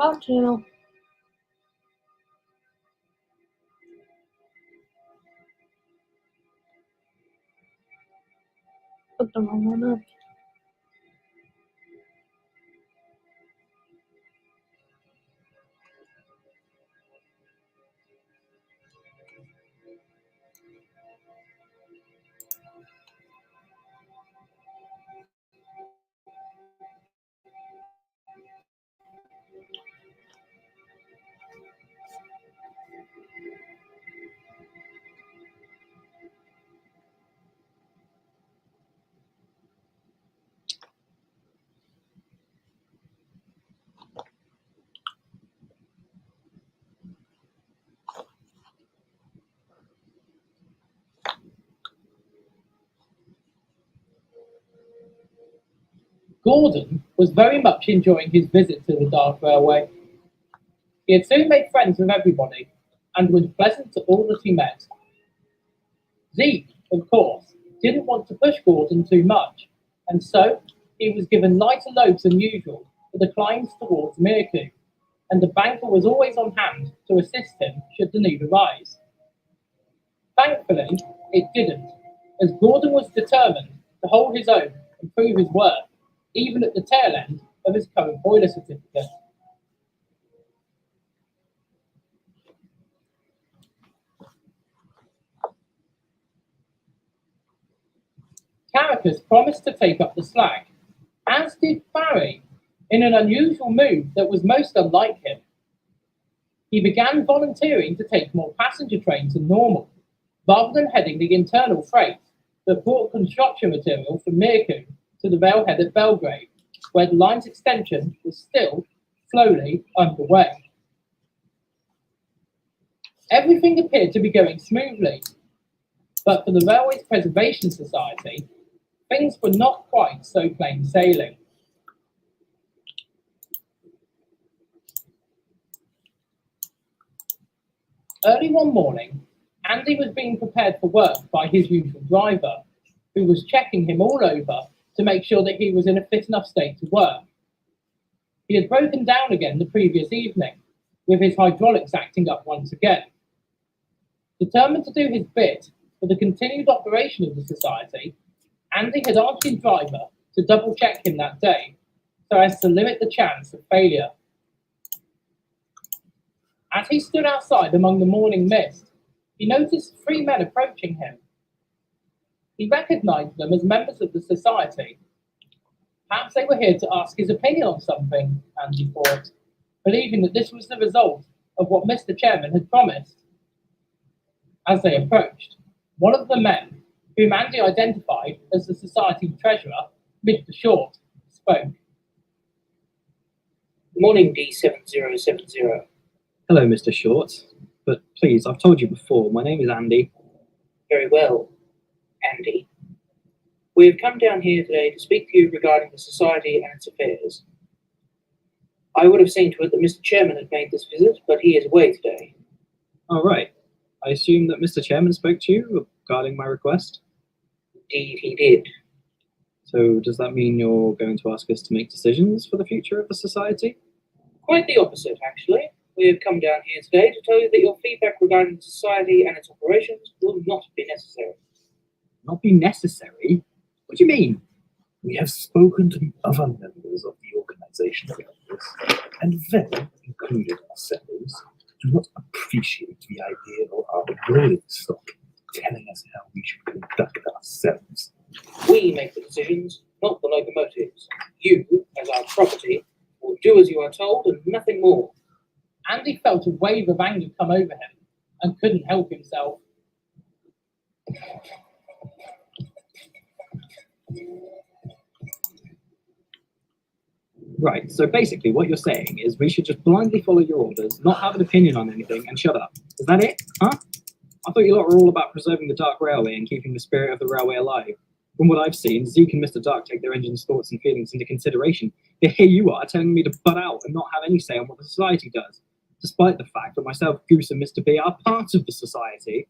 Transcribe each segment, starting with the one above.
How to put the wrong one up. Gordon was very much enjoying his visit to the Dark Railway. He had soon made friends with everybody, and was pleasant to all that he met. Zeke, of course, didn't want to push Gordon too much, and so he was given lighter loads than usual for the climbs towards Mirku, and the banker was always on hand to assist him should the need arise. Thankfully, it didn't, as Gordon was determined to hold his own and prove his worth, even at the tail end of his current boiler certificate. Caracas promised to take up the slack, as did Barry, in an unusual move that was most unlike him. He began volunteering to take more passenger trains than normal, rather than heading the internal freight that brought construction material from Mirku to the railhead at Belgrade, where the line's extension was still slowly underway. Everything appeared to be going smoothly, but for the Railways Preservation Society, things were not quite so plain sailing. Early one morning, Andy was being prepared for work by his usual driver, who was checking him all over to make sure that he was in a fit enough state to work. He had broken down again the previous evening, with his hydraulics acting up once again. Determined to do his bit for the continued operation of the society, Andy had asked his driver to double check him that day, so as to limit the chance of failure. As he stood outside among the morning mist, he noticed three men approaching him. He recognized them as members of the society. Perhaps they were here to ask his opinion on something, Andy thought, believing that this was the result of what Mr. Chairman had promised. As they approached, one of the men, whom Andy identified as the society treasurer, Mr. Short, spoke. Morning, D7070. Hello, Mr. Short. But please, I've told you before, my name is Andy. Very well, Andy. We have come down here today to speak to you regarding the society and its affairs. I would have seen to it that Mr. Chairman had made this visit, but he is away today. All right. I assume that Mr. Chairman spoke to you regarding my request? Indeed, he did. So does that mean you're going to ask us to make decisions for the future of the society? Quite the opposite, actually. We have come down here today to tell you that your feedback regarding the society and its operations will not be necessary. Not be necessary? What do you mean? We have spoken to the other members of the organization about this, and they, including ourselves, do not appreciate the idea of our rolling stock telling us how we should conduct ourselves. We make the decisions, not the locomotives. You, as our property, will do as you are told and nothing more. Andy felt a wave of anger come over him and couldn't help himself. Right, so basically what you're saying is we should just blindly follow your orders, not have an opinion on anything, and shut up. Is that it? Huh? I thought you lot were all about preserving the Dark Railway and keeping the spirit of the railway alive. From what I've seen, Zeke and Mr. Dark take their engine's thoughts and feelings into consideration. Yet here you are telling me to butt out and not have any say on what the society does, despite the fact that myself, Goose, and Mr. B are part of the society.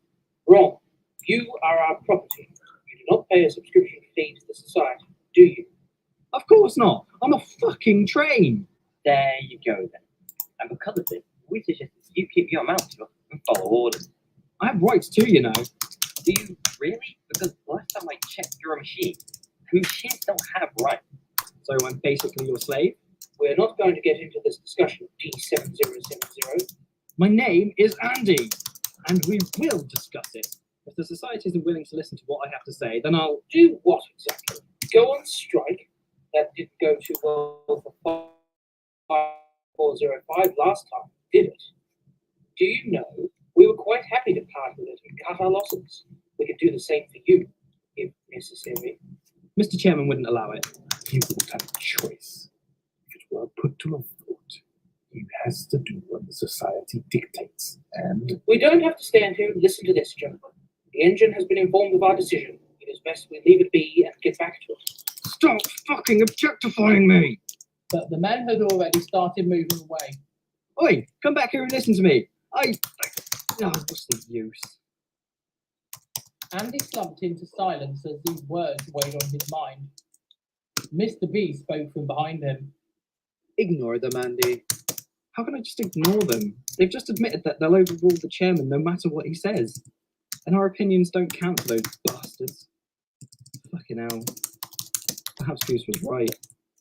Wrong. You are our property. You do not pay a subscription fee to the society, do you? Of course not. I'm a fucking train. There you go then. and because of this, we suggest that you keep your mouth shut and follow orders. I have rights too, you know. Do you really? Because last time I checked your machine, machines don't have rights. So I'm basically your slave. We're not going to get into this discussion, D7070. My name is Andy, and we will discuss it. If the society isn't willing to listen to what I have to say, then I'll... Do what exactly? Go on strike? That didn't go too well for 5405 last time, did it? Do you know, we were quite happy to part with it and cut our losses. We could do the same for you, if necessary. Mr. Chairman wouldn't allow it. He won't have a choice. If it were put to a vote, he has to do what the society dictates. And We don't have to stand here and listen to this, gentlemen. The engine has been informed of our decision. It is best we leave it be and get back to it. Stop fucking objectifying me! But the men had already started moving away. Oi, come back here and listen to me. Oh, what's the use? Andy slumped into silence as these words weighed on his mind. Mr. B spoke from behind him. Ignore them, Andy. How can I just ignore them? They've just admitted that they'll overrule the chairman no matter what he says. And our opinions don't count for those bastards. Fucking hell. Perhaps Goose was right.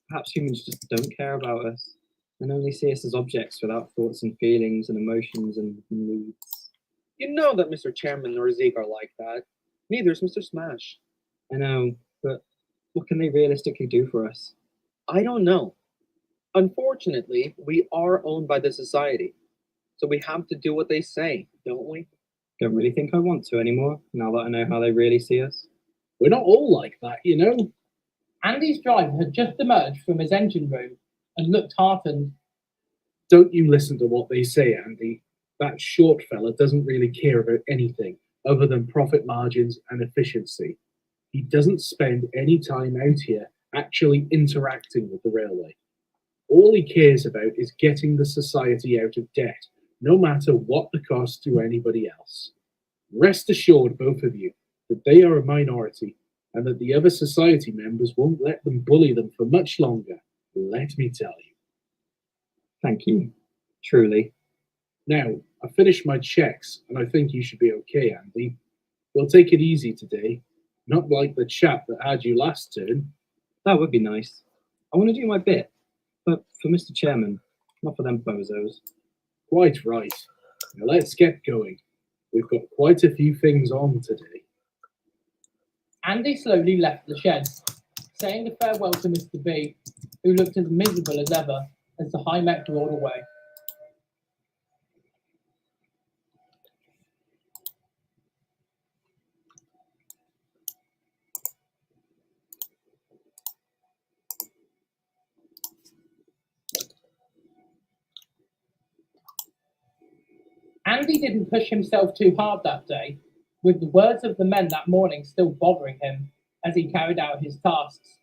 Perhaps humans just don't care about us and only see us as objects without thoughts and feelings and emotions and moods. You know that Mr. Chairman nor Zeke are like that. Neither is Mr. Smash. I know, but what can they realistically do for us? I don't know. Unfortunately, we are owned by the society. So we have to do what they say, don't we? Don't really think I want to anymore, now that I know how they really see us. We're not all like that, you know. Andy's driver had just emerged from his engine room and looked heartened. Don't you listen to what they say, Andy. That short fella doesn't really care about anything other than profit margins and efficiency. He doesn't spend any time out here actually interacting with the railway. All he cares about is getting the society out of debt, no matter what the cost to anybody else. Rest assured, both of you, that they are a minority and that the other society members won't let them bully them for much longer, let me tell you. Thank you. Truly. Now, I finished my checks, and I think you should be okay, Andy. We'll take it easy today, not like the chap that had you last turn. That would be nice. I want to do my bit, but for Mr. Chairman, not for them bozos. Quite right. Now let's get going. We've got quite a few things on today. Andy slowly left the shed, saying a farewell to Mr. B, who looked as miserable as ever as the high mech rolled away. Andy didn't push himself too hard that day, with the words of the men that morning still bothering him as he carried out his tasks.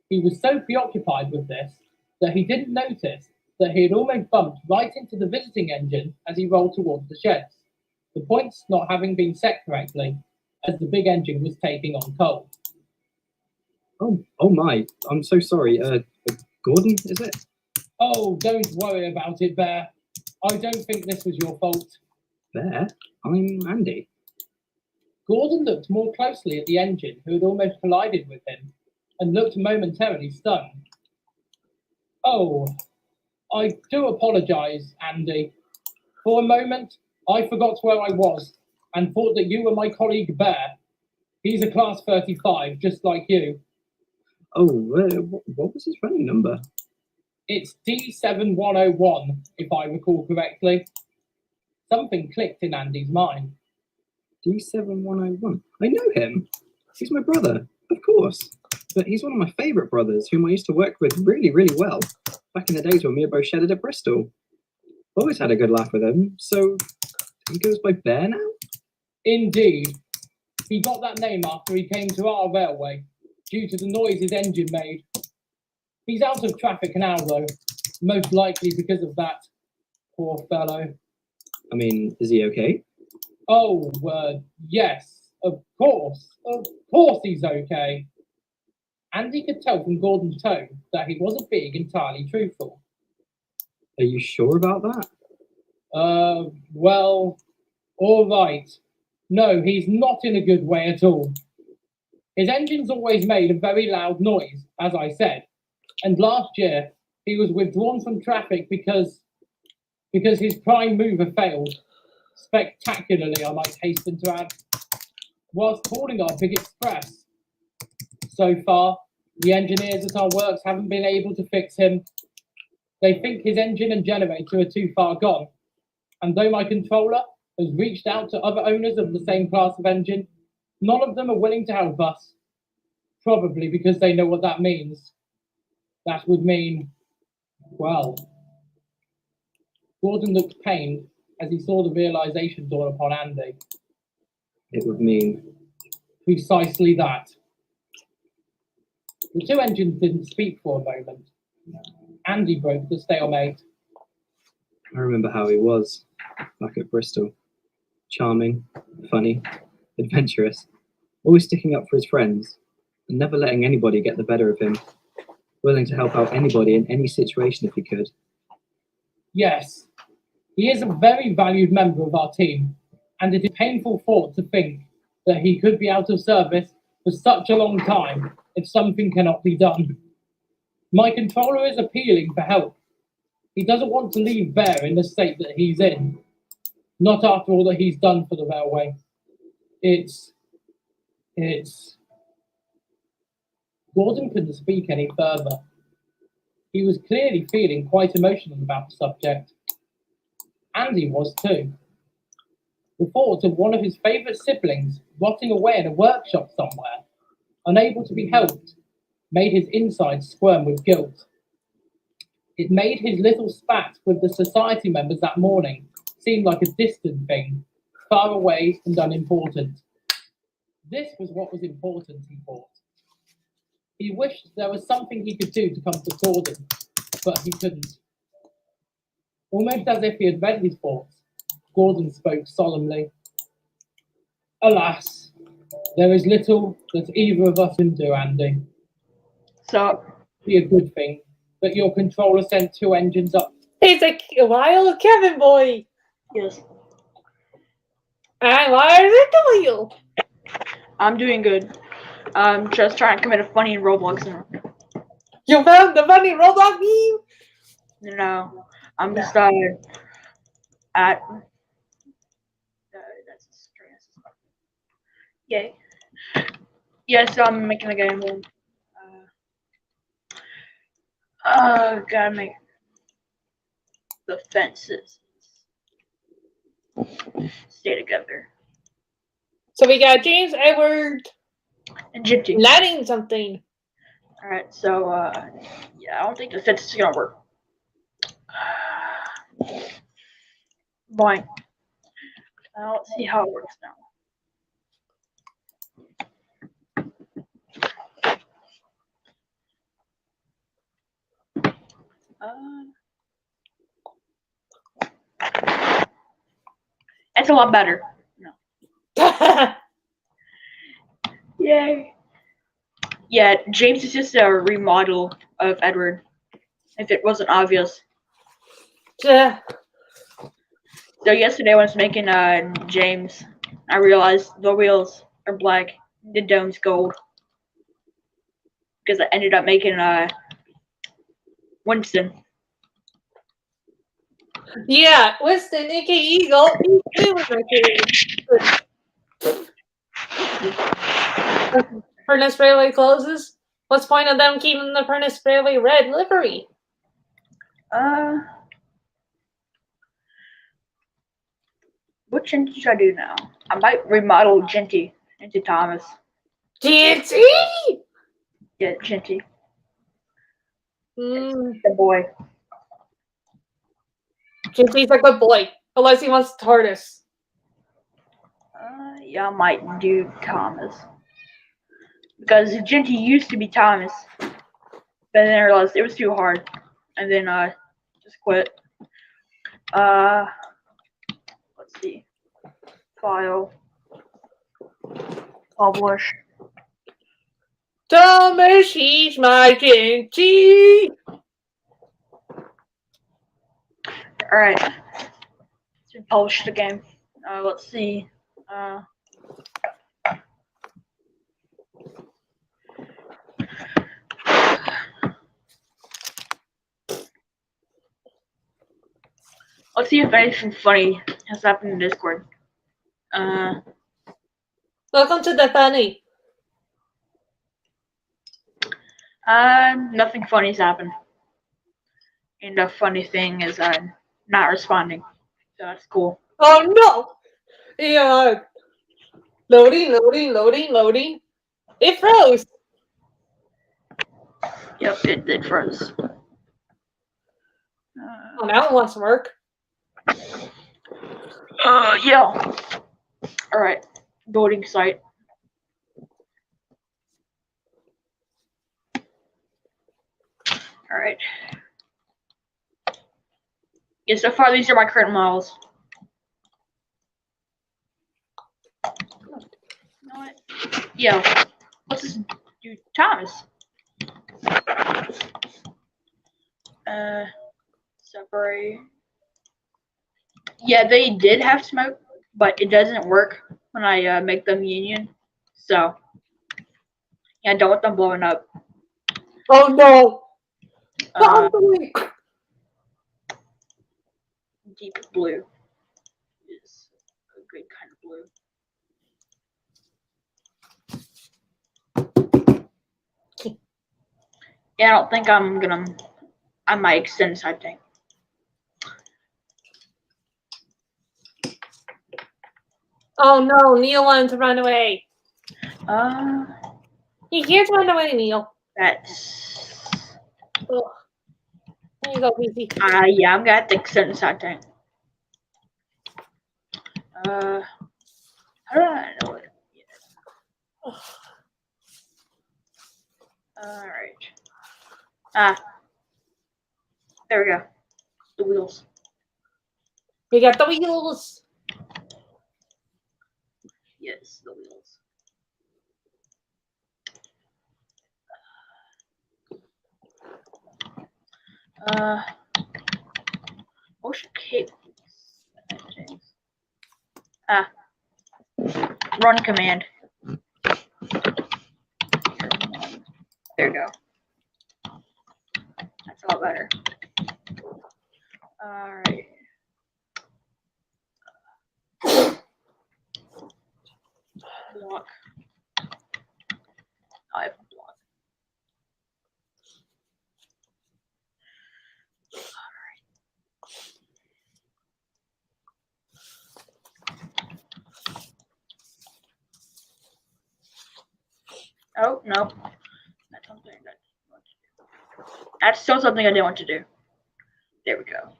He was so preoccupied with this that he didn't notice that he had almost bumped right into the visiting engine as he rolled towards the sheds, the points not having been set correctly, as the big engine was taking on coal. Oh my, I'm so sorry. Gordon, is it? Oh, don't worry about it, Bear. I don't think this was your fault. There? I'm Andy. Gordon looked more closely at the engine, who had almost collided with him, and looked momentarily stunned. Oh, I do apologize, Andy. For a moment, I forgot where I was and thought that you were my colleague Bear. He's a class 35, just like you. Oh, what was his running number? It's D7101, if I recall correctly. Something clicked in Andy's mind. D7101. I know him. He's my brother, of course. But he's one of my favourite brothers, whom I used to work with really, really well, back in the days when we were both shedded at Bristol. Always had a good laugh with him, so he goes by Bear now? Indeed. He got that name after he came to our railway, due to the noise his engine made. He's out of traffic now, though, most likely because of that. Poor fellow. I mean, is he okay? Oh, yes, of course he's okay. Andy could tell from Gordon's tone that he wasn't being entirely truthful. Are you sure about that? Well, all right. No, he's not in a good way at all. His engine's always made a very loud noise, as I said, and last year he was withdrawn from traffic because his prime mover failed. Spectacularly, I might hasten to add, whilst calling our big express. So far, the engineers at our works haven't been able to fix him. They think his engine and generator are too far gone, and though my controller has reached out to other owners of the same class of engine, none of them are willing to help us. Probably because they know what that means. That would mean, well, Gordon looked pained as he saw the realization dawn upon Andy. It would mean Precisely that. The two engines didn't speak for a moment. Andy broke the stalemate. I remember how he was back at Bristol. Charming, funny, adventurous, always sticking up for his friends, and never letting anybody get the better of him. Willing to help out anybody in any situation if he could. Yes, he is a very valued member of our team, and it is a painful thought to think that he could be out of service for such a long time if something cannot be done. My controller is appealing for help. He doesn't want to leave Bear in the state that he's in. Not after all that he's done for the railway. It's... Gordon couldn't speak any further. He was clearly feeling quite emotional about the subject. Andy was too. The thought of one of his favourite siblings rotting away in a workshop somewhere, unable to be helped, made his insides squirm with guilt. It made his little spat with the society members that morning seem like a distant thing, far away and unimportant. This was what was important, he thought. He wished there was something he could do to comfort Gordon, but he couldn't. Almost as if he had read his thoughts, Gordon spoke solemnly. Alas, there is little that either of us can do, Andy. So, Be a good thing that your controller sent two engines up. It's a wild Kevin boy. yes, And why is it to you? I'm doing good. I'm just trying to commit a funny in Roblox. You found the funny Roblox meme? No, I'm just at. That's stress. Yay. Yes, I'm making a game. Gotta make the fences stay together. So we got James Edward And Gypsy. lighting something. Alright, so, yeah, I don't think the fence is gonna work. Fine. Now let's see how it works now. It's a lot better. No. Yay. Yeah, James is just a remodel of Edward. If it wasn't obvious. Yeah. So yesterday when I was making James, I realized the wheels are black, the dome's gold. Because I ended up making Winston. Yeah, Winston, aka Eagle. He was Furnace Railway closes. What's the point of them keeping the Furnace Railway red livery? What Genty should I do now? I might remodel Genty into Thomas. GNT? Yeah, Genty. Mm, The boy. GNT's a good boy, unless he wants TARDIS. Yeah, I might do Thomas. Because Genty used to be Thomas. But then I realized it was too hard. And then just quit. Let's see. File. Publish. Thomas, he's my GNT. Alright. Let's polish the game. Let's see. Let's see if anything funny has happened in Discord. Welcome to the funny. Nothing funny's happened. And the funny thing is I'm not responding. So that's cool. Oh no! Yeah. Loading. It froze. Yep, it froze. Oh, now it wants to work. Yeah. Alright. Voting site. Alright. Yeah, so far these are my current models. You know what? Yeah. What's this dude? Thomas. Separate. Yeah, they did have smoke, but it doesn't work when I make them union. So, yeah, don't want them blowing up. Oh no! Deep blue is a good kind of blue. Yeah, I don't think I might extend side tank. Oh no, Neil wanted to run away. He can't run away, Neil. That's Ugh. There you go, PC. yeah, I'm gonna have to extend side tank. How do I know it? Yeah. Alright. There we go. The wheels. We got the wheels. Yes, the wheels. Motion cables. Run command. There you go. That's a lot better. Alright. Block. I have a block. Oh, no. That's something that I want to do. That's still something I didn't want to do. There we go.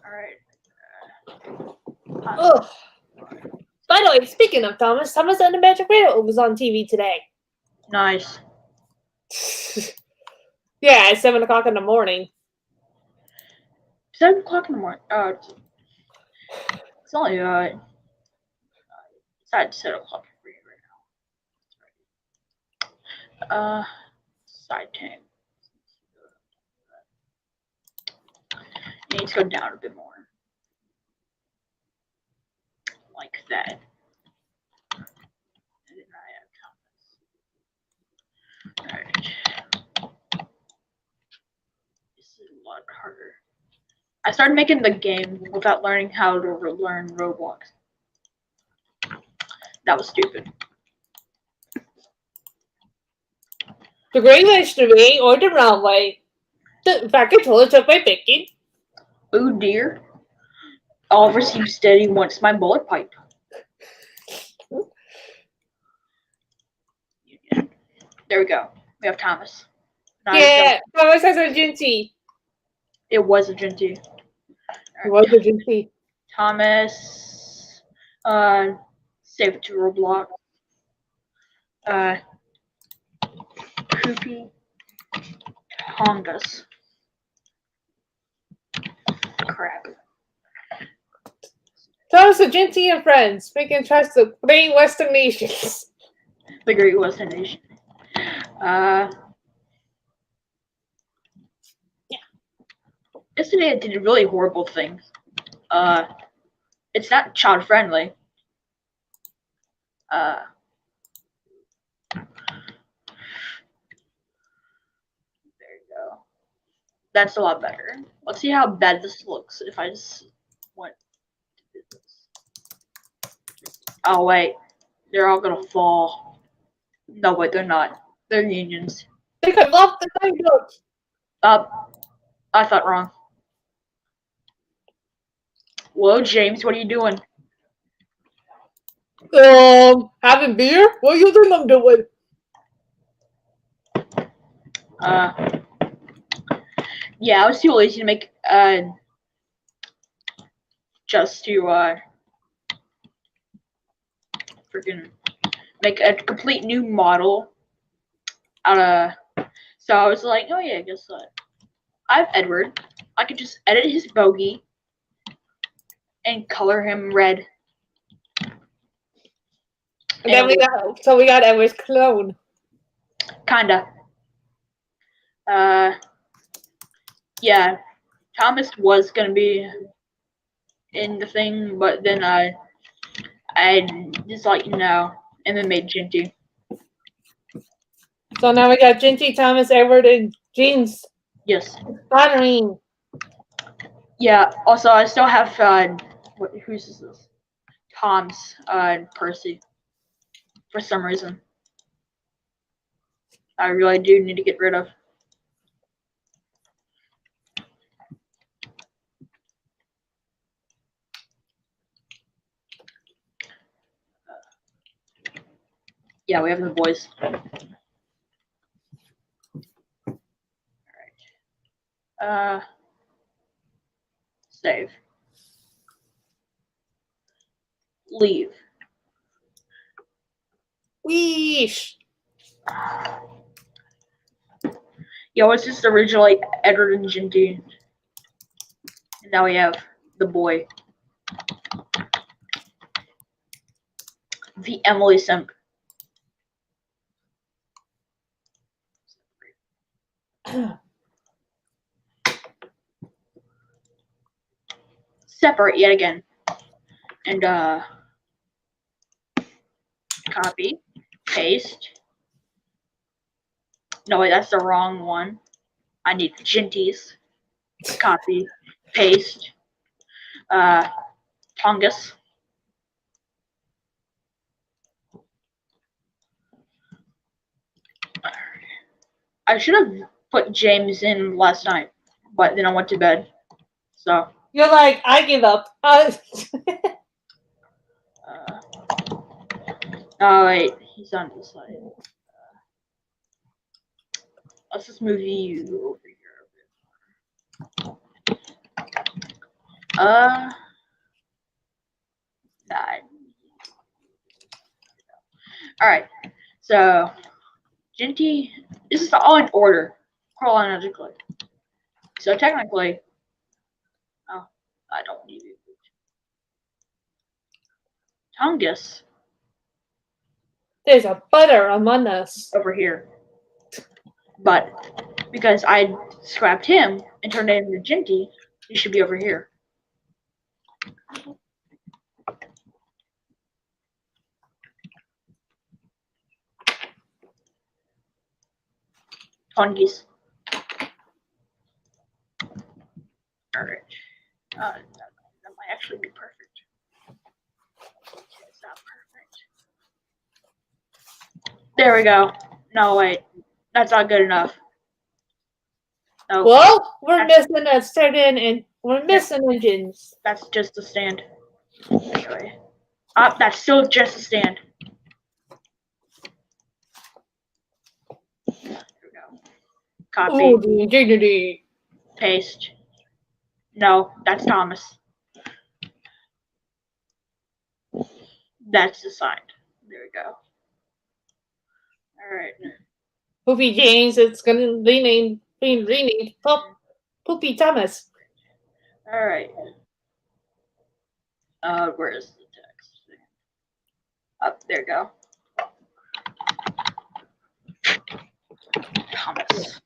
Alright. Ugh. By the way, speaking of Thomas and the Magic Railroad was on TV today. Nice. Yeah, at 7 o'clock in the morning. 7 o'clock in the morning. It's only it's at 7 o'clock for you right now. Side tank. It needs to go down a bit more. Like that. And then I have Thomas. Alright. This is a lot harder. I started making the game without learning how to learn Roblox. That was stupid. The Great Western Way or the Round Way. The back controller took my picking. Oh dear. Oliver seems steady wants my bullet pipe. There we go. We have Thomas. Now Yeah, Thomas has a Jinty. it was a Genty. It was a Jinty. Thomas. Save it to Roblox. Poopy. Hondas. Crap. Thomas a Jinty and friends, making trust of Great Western Nations. The Great Western Nation. Yesterday I did really horrible things. It's not child friendly. There you go. That's a lot better. Let's see how bad this looks if I just went to do this. Oh wait, they're all gonna fall. No wait, they're not. They're unions. They got lost the night. I thought wrong. Whoa, James, what are you doing? Having beer? What you think I'm doing? Yeah, I was too lazy to make just to freaking make a complete new model out of. So I was like, oh yeah, guess what? I have Edward. I could just edit his bogey and color him red. And then we got Edward's clone. Kinda. Yeah, Thomas was gonna be in the thing, but then I just like and then made Ginty. So now we got Ginty, Thomas, Edward, and James. Yes. Honoring. Yeah. Also, I still have whose is this? Tom's and Percy. For some reason, I really do need to get rid of. Yeah, we have the boys. Alright. Save. Leave. Weesh. Yeah, it was just originally Edward and Ginty. And now we have the boy. The Emily Simp. Separate yet again. And copy, paste. No wait, that's the wrong one. I need Ginty's. Copy, paste. Tongus. I should have put James in last night, but then I went to bed. So. You're like, I give up. Oh wait, he's on this side. Let's just move you over here. Alright, so Ginty, this is all in order chronologically. So technically, oh, I don't need it. Tongus. There's a butter among us. Over here. But because I scrapped him and turned it into Ginty, he should be over here. Tongus. Alright. That might actually be perfect. It's not perfect. There we go. No, wait. That's not good enough. No. Well, we're missing a certain and we're missing engines. That's just a stand. Anyway. That's still just a stand. There we go. Copy. Oh, the integrity. Paste. No, that's Thomas. That's assigned. There we go. Alright. Poopy James, it's gonna be renamed Poopy Thomas. Alright. Where is the text? Up there you go. Thomas.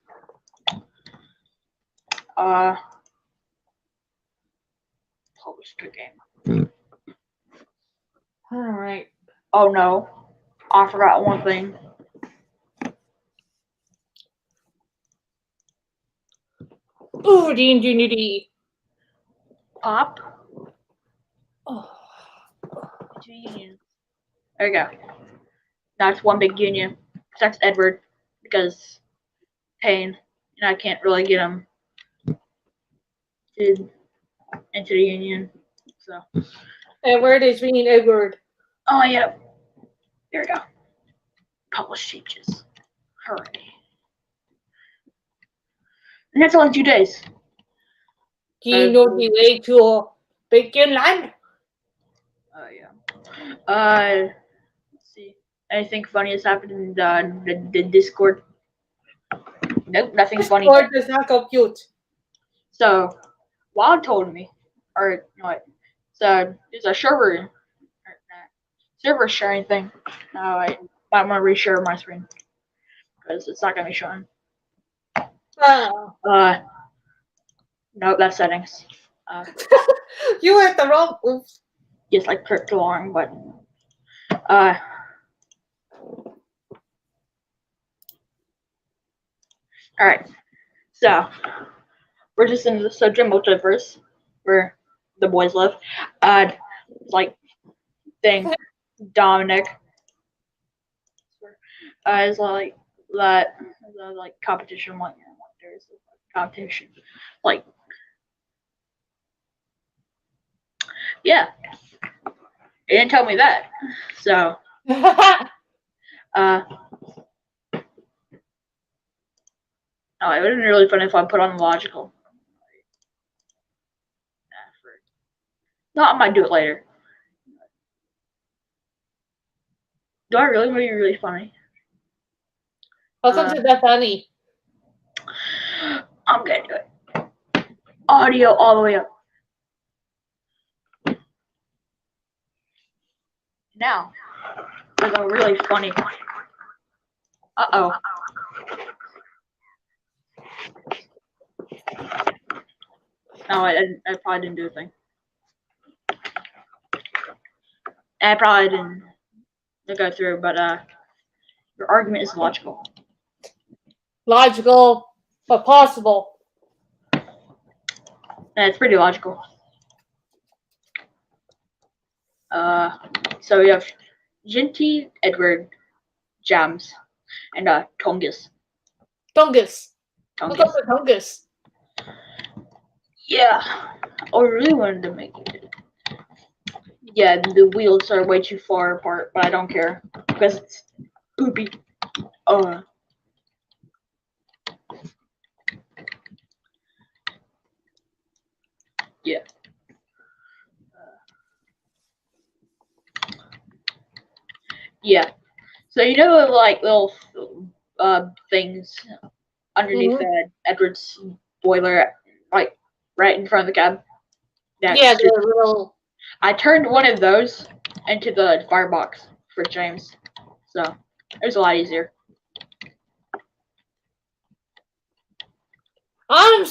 was a good game. All right. Oh no, I forgot one thing. Ooh, the ingenuity. Pop. Oh. Two unions. There you go. Now it's one big union. That's Edward because Pain, and I can't really get him into the union. So. Edward is being Edward. Oh yeah. There we go. Publish changes. Hooray. And that's only 2 days. Do you know the way to Bacon Land? Oh yeah. Let's see. Anything funny has happened in the Discord? Nope, nothing funny. Discord does not compute. So, Wild told me, or no, wait. So there's a server sharing thing. I'm gonna reshare my screen because it's not gonna be showing. Oh. No, that's settings. You were at the wrong. Oops. Yes, I clicked the wrong button. Alright. So we're just in the Sojourn multiverse where the boys live. Like thing Dominic is like that like competition one there's competition. Like yeah. It didn't tell me that. So oh, it would have been really fun if I put on logical. No, I might do it later. Do I really want to be really funny? Welcome to the funny. I'm gonna do it. Audio all the way up. Now, for the really funny one. Uh-oh. No, I probably didn't do a thing. I probably didn't go through, but your argument is logical. Logical, but possible. And it's pretty logical. So we have Jinty, Edward, Jams, and Tongus. Tungus. Look up Tongus. the Tungus. Yeah, I really wanted to make it. Yeah, the wheels are way too far apart, but I don't care because it's poopy. Yeah. Yeah. So you know, like little things underneath Edward's boiler, like right in front of the cab. Yeah, the little. I turned one of those into the firebox for James, so it was a lot easier. I'm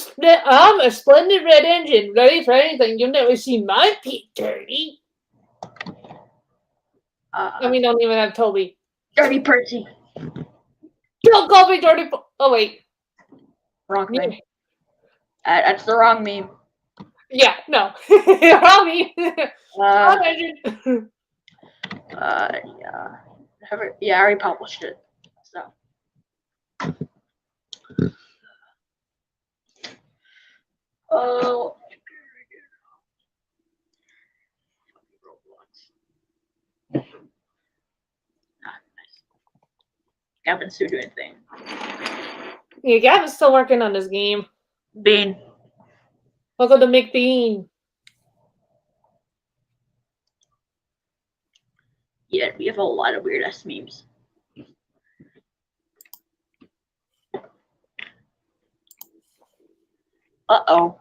a splendid red engine, ready for anything. You'll never see my feet dirty. I mean, don't even have Toby. Dirty Percy. Don't call me dirty. Oh wait, Wrong thing. That's the wrong meme. yeah, no, wrong me. Yeah. Yeah, I already published it. So. Oh. Gavin's still doing thing. Yeah, Gavin's still working on this game. Bean. Welcome to McBean. Yeah, we have a lot of weird ass memes. Uh-oh.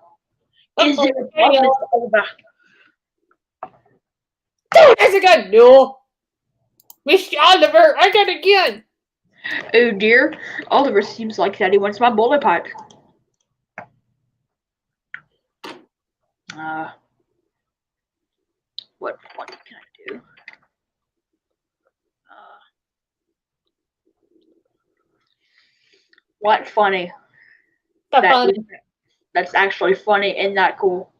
Is there a problem over? There's again. No. Mr. Oliver, I got again. Oh dear. Oliver seems like that he wants my bullet pipe. What can I do? What funny? That's That funny. is- that's actually funny and not cool.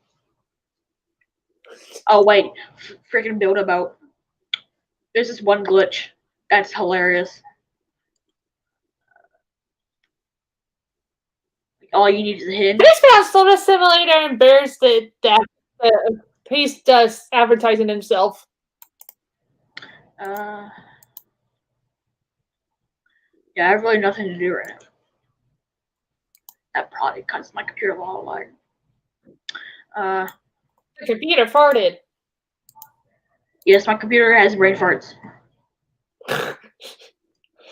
Oh wait, freaking build about. There's this one glitch that's hilarious. All you need is a hint. This got Soda Simulator and Bears that Peace does advertising himself. Yeah, I have really nothing to do right now. That probably cuts my computer a lot line. The computer farted. Yes, my computer has brain farts. Sounds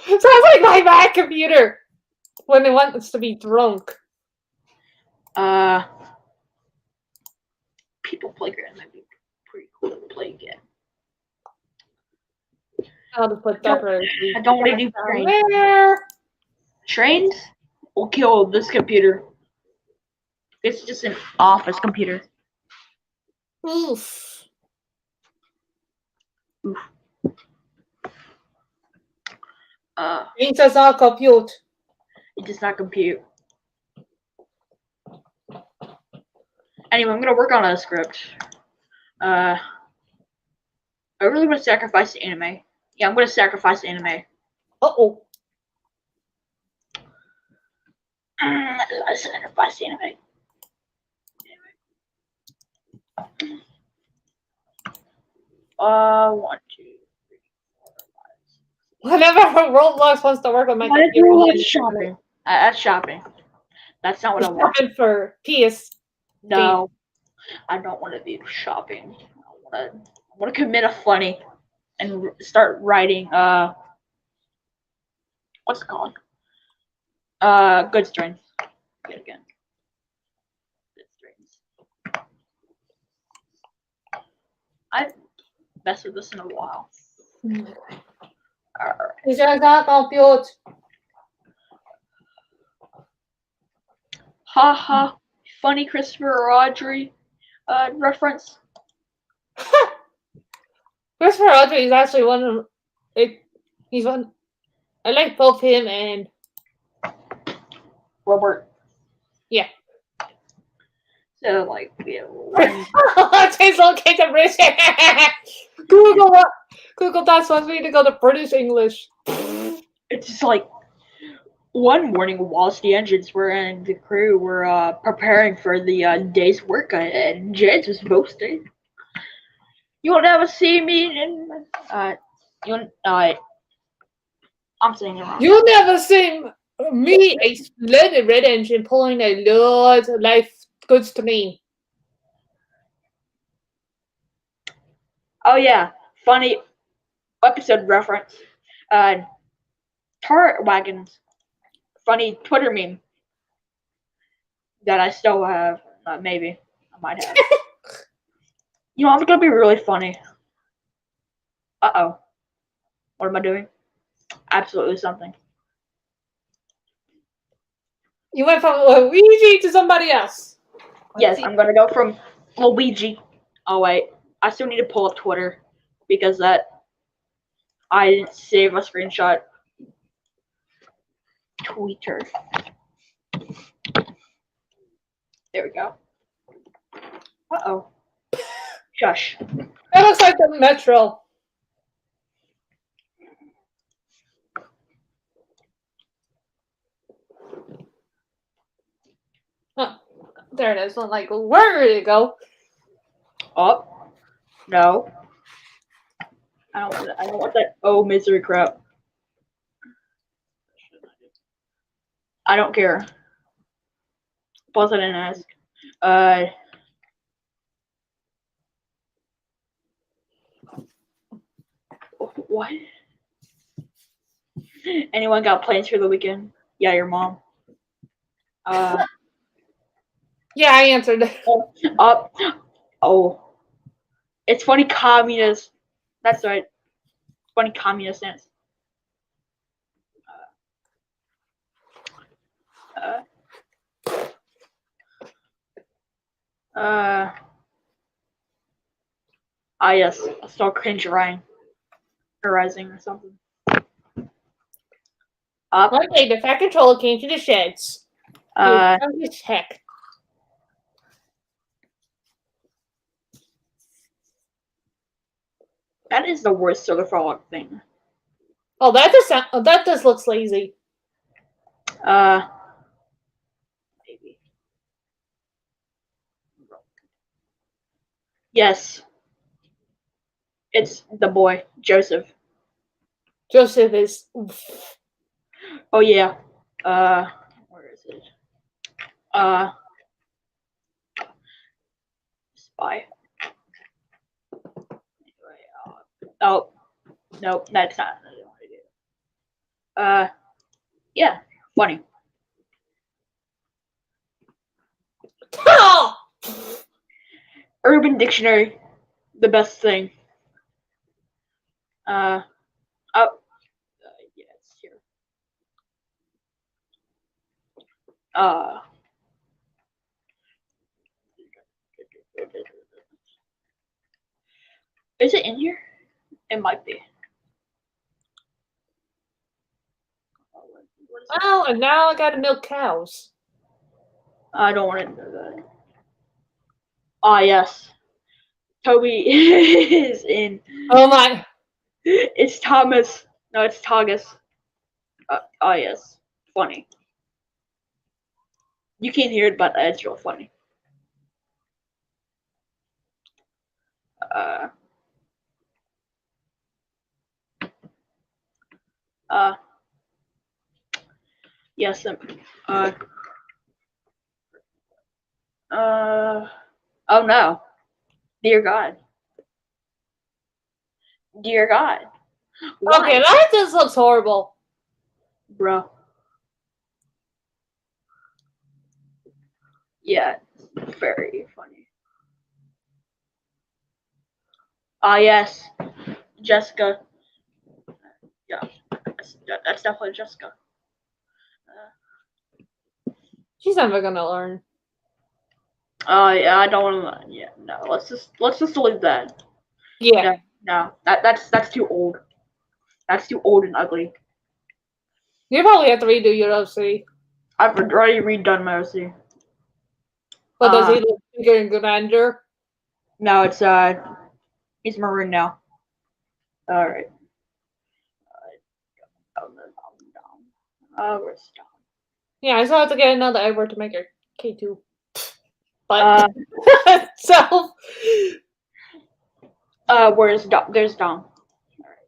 like my Mac computer when it wants to be drunk. People Playground might be pretty cool to play again. I'll just put that right. I don't want to do trains. There. Trains will kill this computer. It's just an office computer. Oof. It does not compute. It does not compute. Anyway, I'm gonna work on a script. I really want to sacrifice the anime. Yeah, I'm gonna sacrifice the anime. Uh-oh. I sacrifice the anime. 1, 2, 3, 4, 5. Whenever Roblox wants to work on my Why computer, do then shopping? That's shopping. That's not what I want. shopping for PS. No, I don't want to do shopping. I want to commit a funny and start writing. What's it called? Good strings. Yet again. Good strings. I've messed with this in a while. Alright. It does not compute. Ha ha. Funny Christopher Audrey reference. Christopher Audrey is actually one of he's one. I like both him and Robert. Yeah. So like yeah. He's located British. Google what? Google that wants me to go to British English. It's just like one morning whilst the engines were and the crew were preparing for the day's work and James was boasting. You'll never see me in I'm saying it wrong. You'll never see me, a splendid red engine, pulling a lot of life goods to me. Oh yeah, funny episode reference. Turret wagons. Funny Twitter meme that I still have. Maybe I might have. You know, I'm gonna be really funny. Uh-oh. What am I doing? Absolutely something. You went from Luigi to somebody else. Yes, I'm gonna go from Luigi. Oh wait, I still need to pull up Twitter because I didn't save a screenshot. Twitter. There we go. Uh-oh. Shush. That looks like the Metro. Huh. There it is. I'm like, where did it go? Oh. No. I don't want that oh misery crap. I don't care. Plus I didn't ask. What? Anyone got plans for the weekend? Yeah, your mom. Yeah, I answered. Up. Oh. It's funny communist. That's right. Funny communist dance. Ah, yes. I saw cringe rising or something. Up. Okay, the Fat Controller came to the sheds. His heck. That is the worst Silver Frog thing. Oh, that does look lazy. Maybe. Yes. It's the boy, Joseph. Joseph is. Oh yeah. Where is it? Spy. Anyway, oh, no, that's not. I don't want to do. Yeah, funny. Oh! Urban Dictionary, the best thing. Yeah, it's here. Is it in here? It might be. What is it? Oh, and now I gotta milk cows. I don't want to know that. Ah, yes. Toby is in. Oh my. It's Thomas. No, it's Togus. Yes. Funny. You can't hear it, but it's real funny. Yes. Oh no. Dear God. Dear God. Why? Okay, that just looks horrible. Bro. Yeah, very funny. Ah, yes. Jessica. Yeah, that's definitely Jessica. She's never gonna learn. Yeah, I don't want to. Yeah, no. Let's just leave that. Yeah. No, that's too old. That's too old and ugly. You probably have to redo your OC. I've already redone my OC. But does he look bigger and grander? No, he's maroon now. All right. Where's Dom? Yeah, I still have to get another Edward to make her K2. But so where's Dom? There's Dom. All right.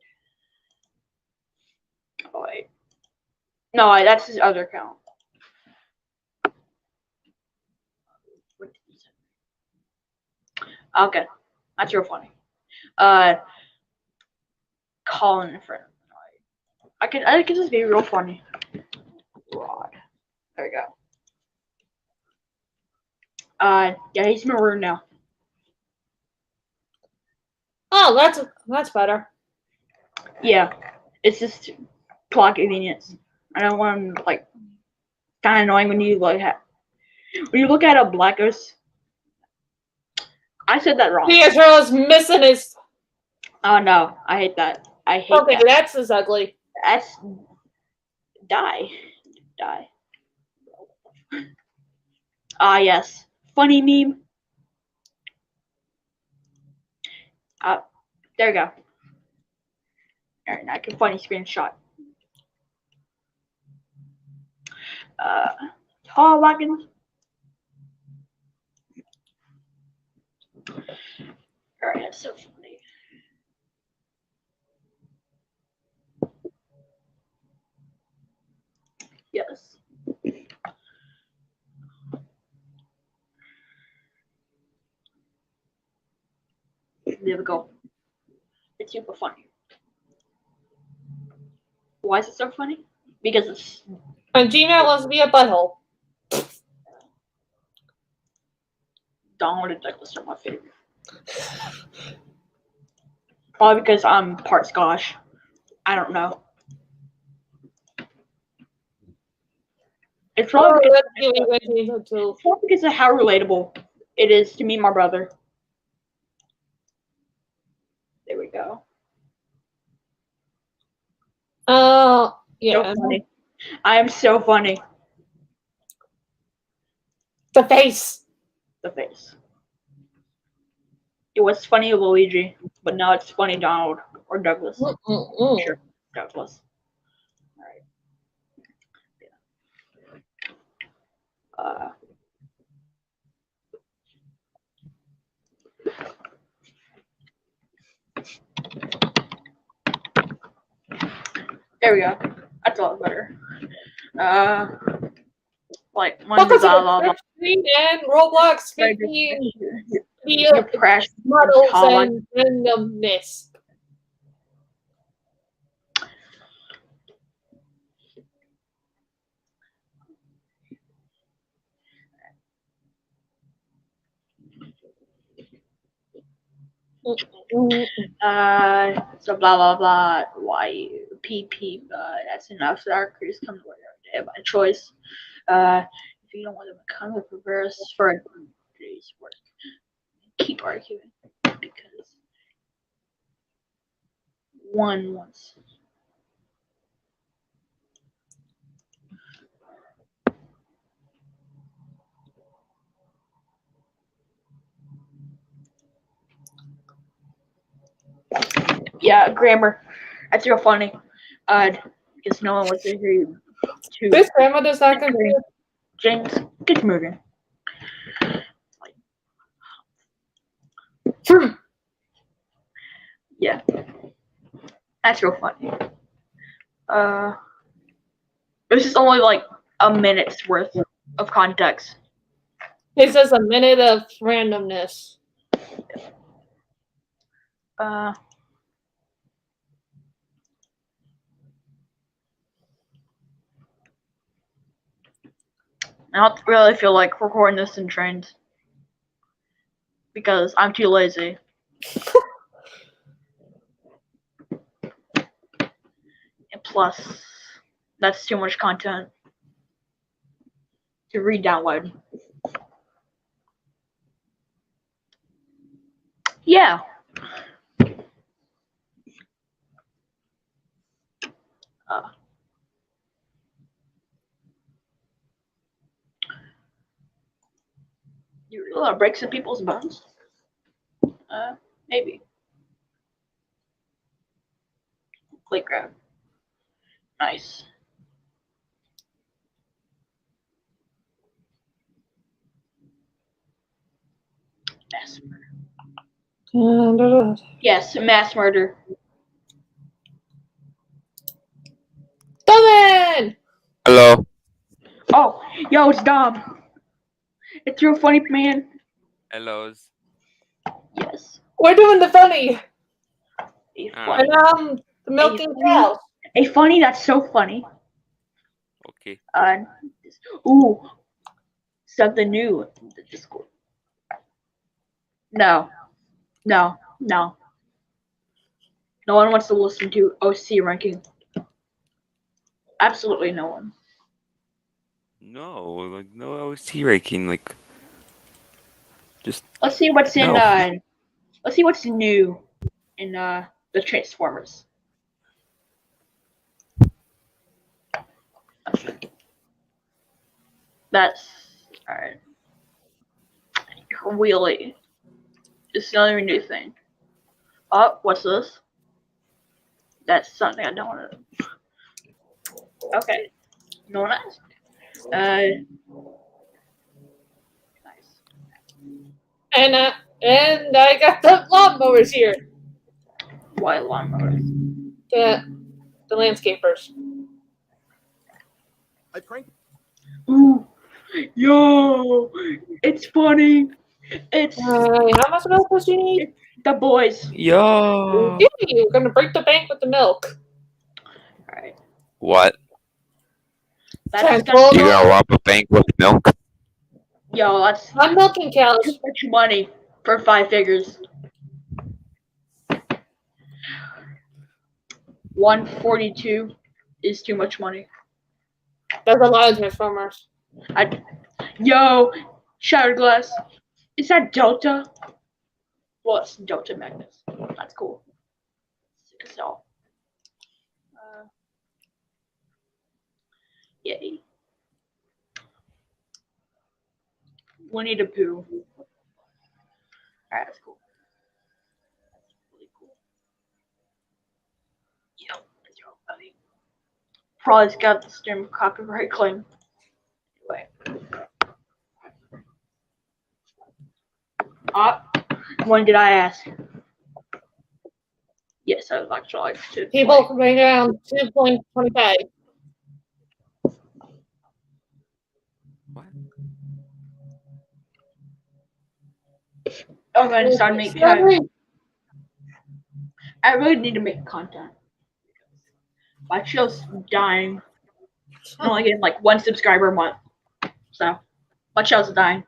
Oh wait. No, that's his other account. Okay, that's real funny. Colin friend. I can just be real funny. Rod. There we go. Yeah, he's maroon now. oh, that's better. Yeah, it's just plot convenience. I don't want to like kind of annoying when you look at a black ghost. I said that wrong. Pietro is missing his. Oh no, I hate that. I hate Okay, that. that's just ugly. That's die. Ah yes, funny meme. There we go. All right, now I can funny screenshot. Tall wagons. All right, that's so funny. Yes. There we go. It's super funny. Why is it so funny? Because it's And Gmail wants to be a butthole. Donald and Douglas are my favorite. Probably because I'm part Scottish. I don't know. It's probably because of how relatable it is to me and my brother. So Yeah. funny. I am so funny. The face. The face. It was funny Luigi, but now it's funny Donald or Douglas. Mm-mm-mm. Sure, Douglas. Alright. Uh, there we go. That's a lot better. Like one Welcome to blah the blah blah. Twitch stream and Roblox 15 You crash models Tom. and randomness. So blah blah blah. Why PP? That's enough. So our crews come to work every day by choice. If you don't want them to come, prepare us for a day's work. Keep arguing because one wants. Yeah, grammar. That's real funny. Because no one wants to hear you. Too. This grandma does not confuse. James, get moving. Yeah, that's real funny. This is only like a minute's worth of context. This is a minute of randomness. I don't really feel like recording this in trains because I'm too lazy. And plus, that's too much content to re-download. Yeah. You really want to break some people's bones? Maybe. Click grab. Nice. Mass murder. Yes, mass murder. Dovin! Hello. Oh, yo, it's Dom. It's real funny, man. Hellos. Yes. We're doing the funny. A Alright. funny, And the milking cows. a funny that's so funny. Okay. Ooh, something new in the Discord. No. No one wants to listen to OC ranking. Absolutely no one. No, like no OC ranking, like just Let's see what's in No. let's see what's new in the Transformers. That's alright. Really. It's another new thing. Oh, what's this? That's something I don't want to. Okay. No one asked. Nice. And I got the lawnmowers here. Why lawnmowers? The landscapers. I prank. Ooh. Yo, it's funny. It's How much milk does you need? the boys. Yo. You're gonna break the bank with the milk. Alright. What? That's Transform- You gonna rob a bank with milk? Yo, that's I'm milking cows. too much money for 5 figures. 142 is too much money. There's a lot of Transformers. Yo, Shattered Glass. Is that Delta? Well, it's Delta Magnus. That's cool. Sick as hell. Yay. Winnie the Pooh. Alright, that's cool. That's really cool. Yo, that's your buddy. Probably got the stem copyright claim. Anyway. When did I ask? Yes, I was actually to People can bring around 2.25. What? I'm going to start making Sorry. I really need to make content. My show's dying. I'm only getting like 1 subscriber a month. So, my show's dying.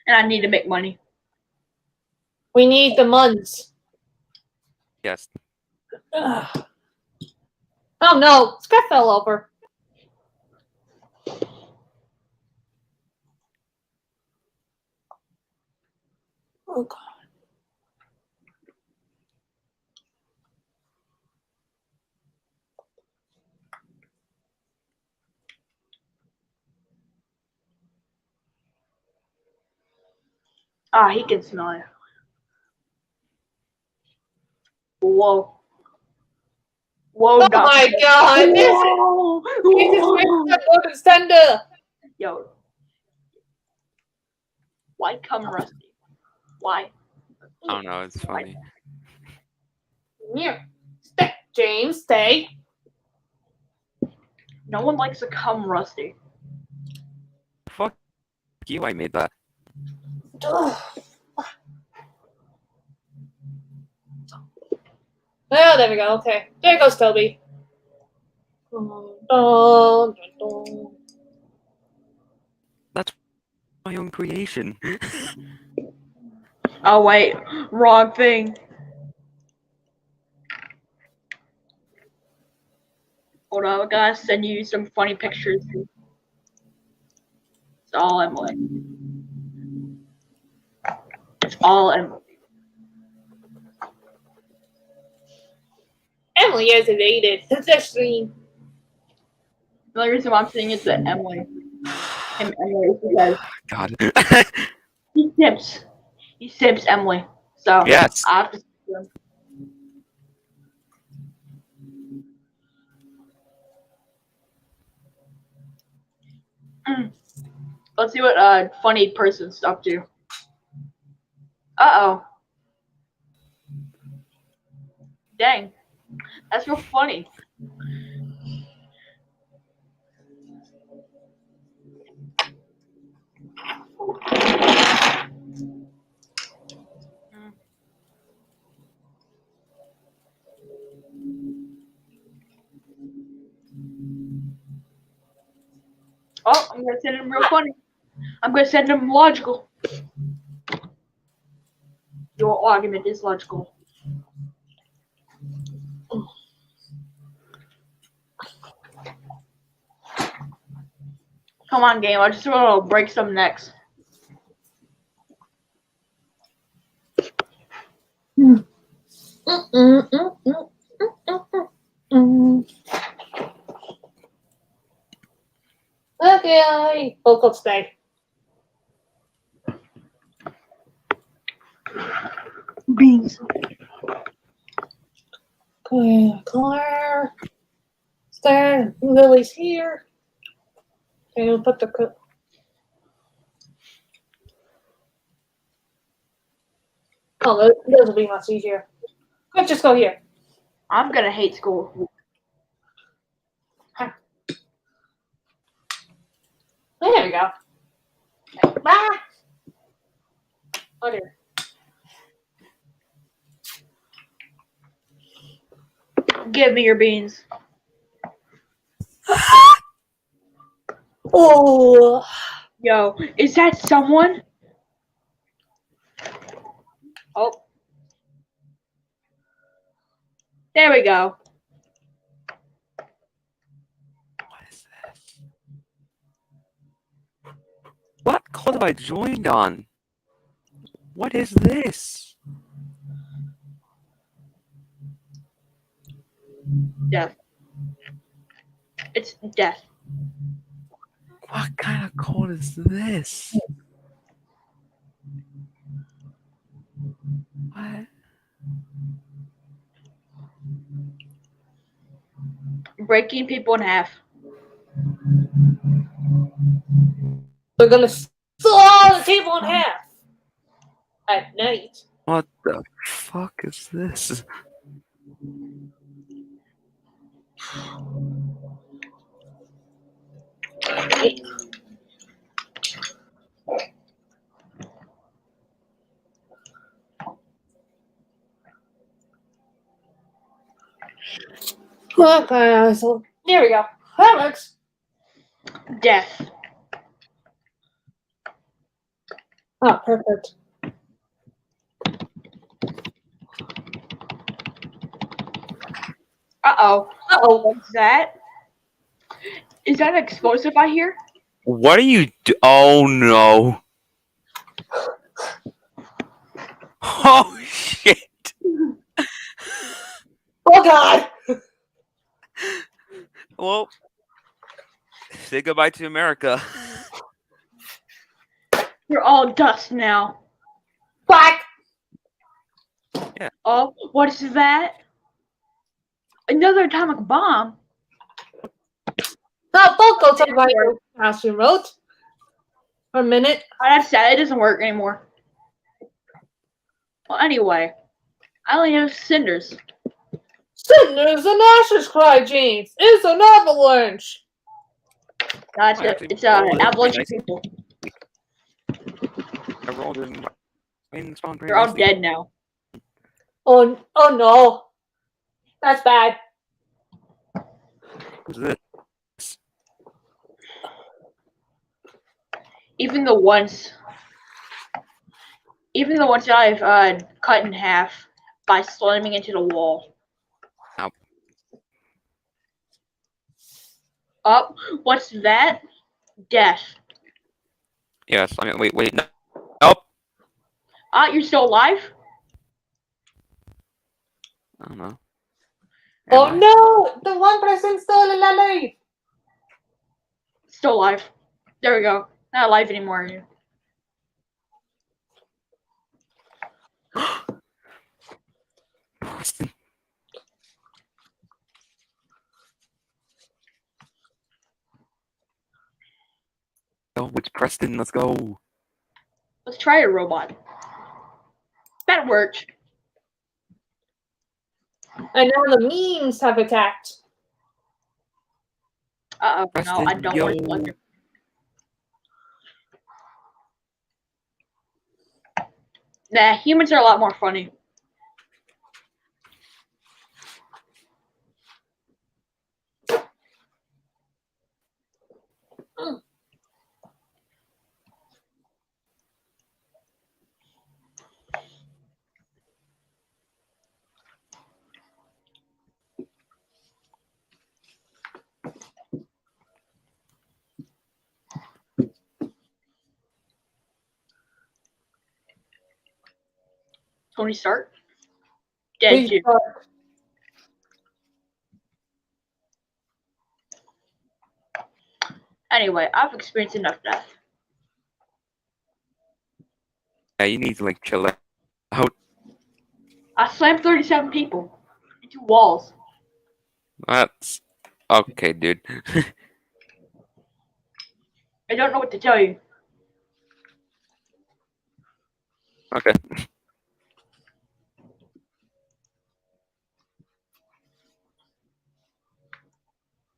And I need to make money. We need the months. Yes. Ugh. Oh no, Scott fell over. Oh god. He can smell it. Whoa. Whoa, Oh my god! Whoa. This is my golden standard. Yo. Why come Rusty? Why? I don't know. It's funny. Here. Stay, James, stay. No one likes to come Rusty. Fuck you! I made that. Ugh. Oh, there we go. Okay. There goes Toby. That's my own creation. Oh wait, wrong thing. Hold on, I gotta send you some funny pictures. It's all Emily. It's all Emily. Emily has evaded the stream. The only reason why I'm saying it's that Emily. Him Emily is because God. he simps. He simps Emily. So Yes. I have to simp him. Let's see what funny person's up to. Uh-oh. Dang. That's real funny. Oh, I'm gonna send him real funny. I'm gonna send him logical. Your argument is logical. Come on, game. I just want to break some necks. Okay, vocal stay. Beans. Claire. Stan, Lily's here. Okay, we'll put the oh, this will be much easier. Let's just go here. I'm gonna hate school. There we go. Okay. Bye. Oh dear. Give me your beans. Oh. Yo, is that someone? Oh. There we go. What is this? What call have I joined on? What is this? Death. It's death. What kind of code is this? What? Breaking people in half. We're gonna saw all the people in half at night. What the fuck is this? Okay, so there we go. That works. Death. Oh, perfect. Uh-oh. Uh-oh. What's that? Is that an explosive I hear? What are you Oh no. Oh shit. Oh god! Well, say goodbye to America. You're all dust now. Quack! Oh, what is that? Another atomic bomb? No, don't go to my house remote. For a minute. Oh, that's sad. It doesn't work anymore. Well, anyway. I only have cinders. Cinders and ashes, cry James. It's an avalanche. That's Why, it. actually, It's an well, avalanche of nice. people. I rolled in spawn very They're all nicely. dead now. Oh no. That's bad. What's this? Even the ones that I've cut in half by slamming into the wall. Ow. Oh, what's that? Death. Yes, I mean, wait, no. Nope. Ah, you're still alive? I don't know. Oh Am I? no! The one person still alive! Still alive. There we go. Not alive anymore. Are you? Preston. Oh, it's Preston. Let's go. Let's try a robot. That worked. And now the memes have attacked. Uh-oh. No, Preston, I don't yo. want to plug it. Nah, humans are a lot more funny. Tony Stark? Dead too. Anyway, I've experienced enough death. Yeah, you need to like chill out. I slammed 37 people into walls. That's okay, dude. I don't know what to tell you. Okay.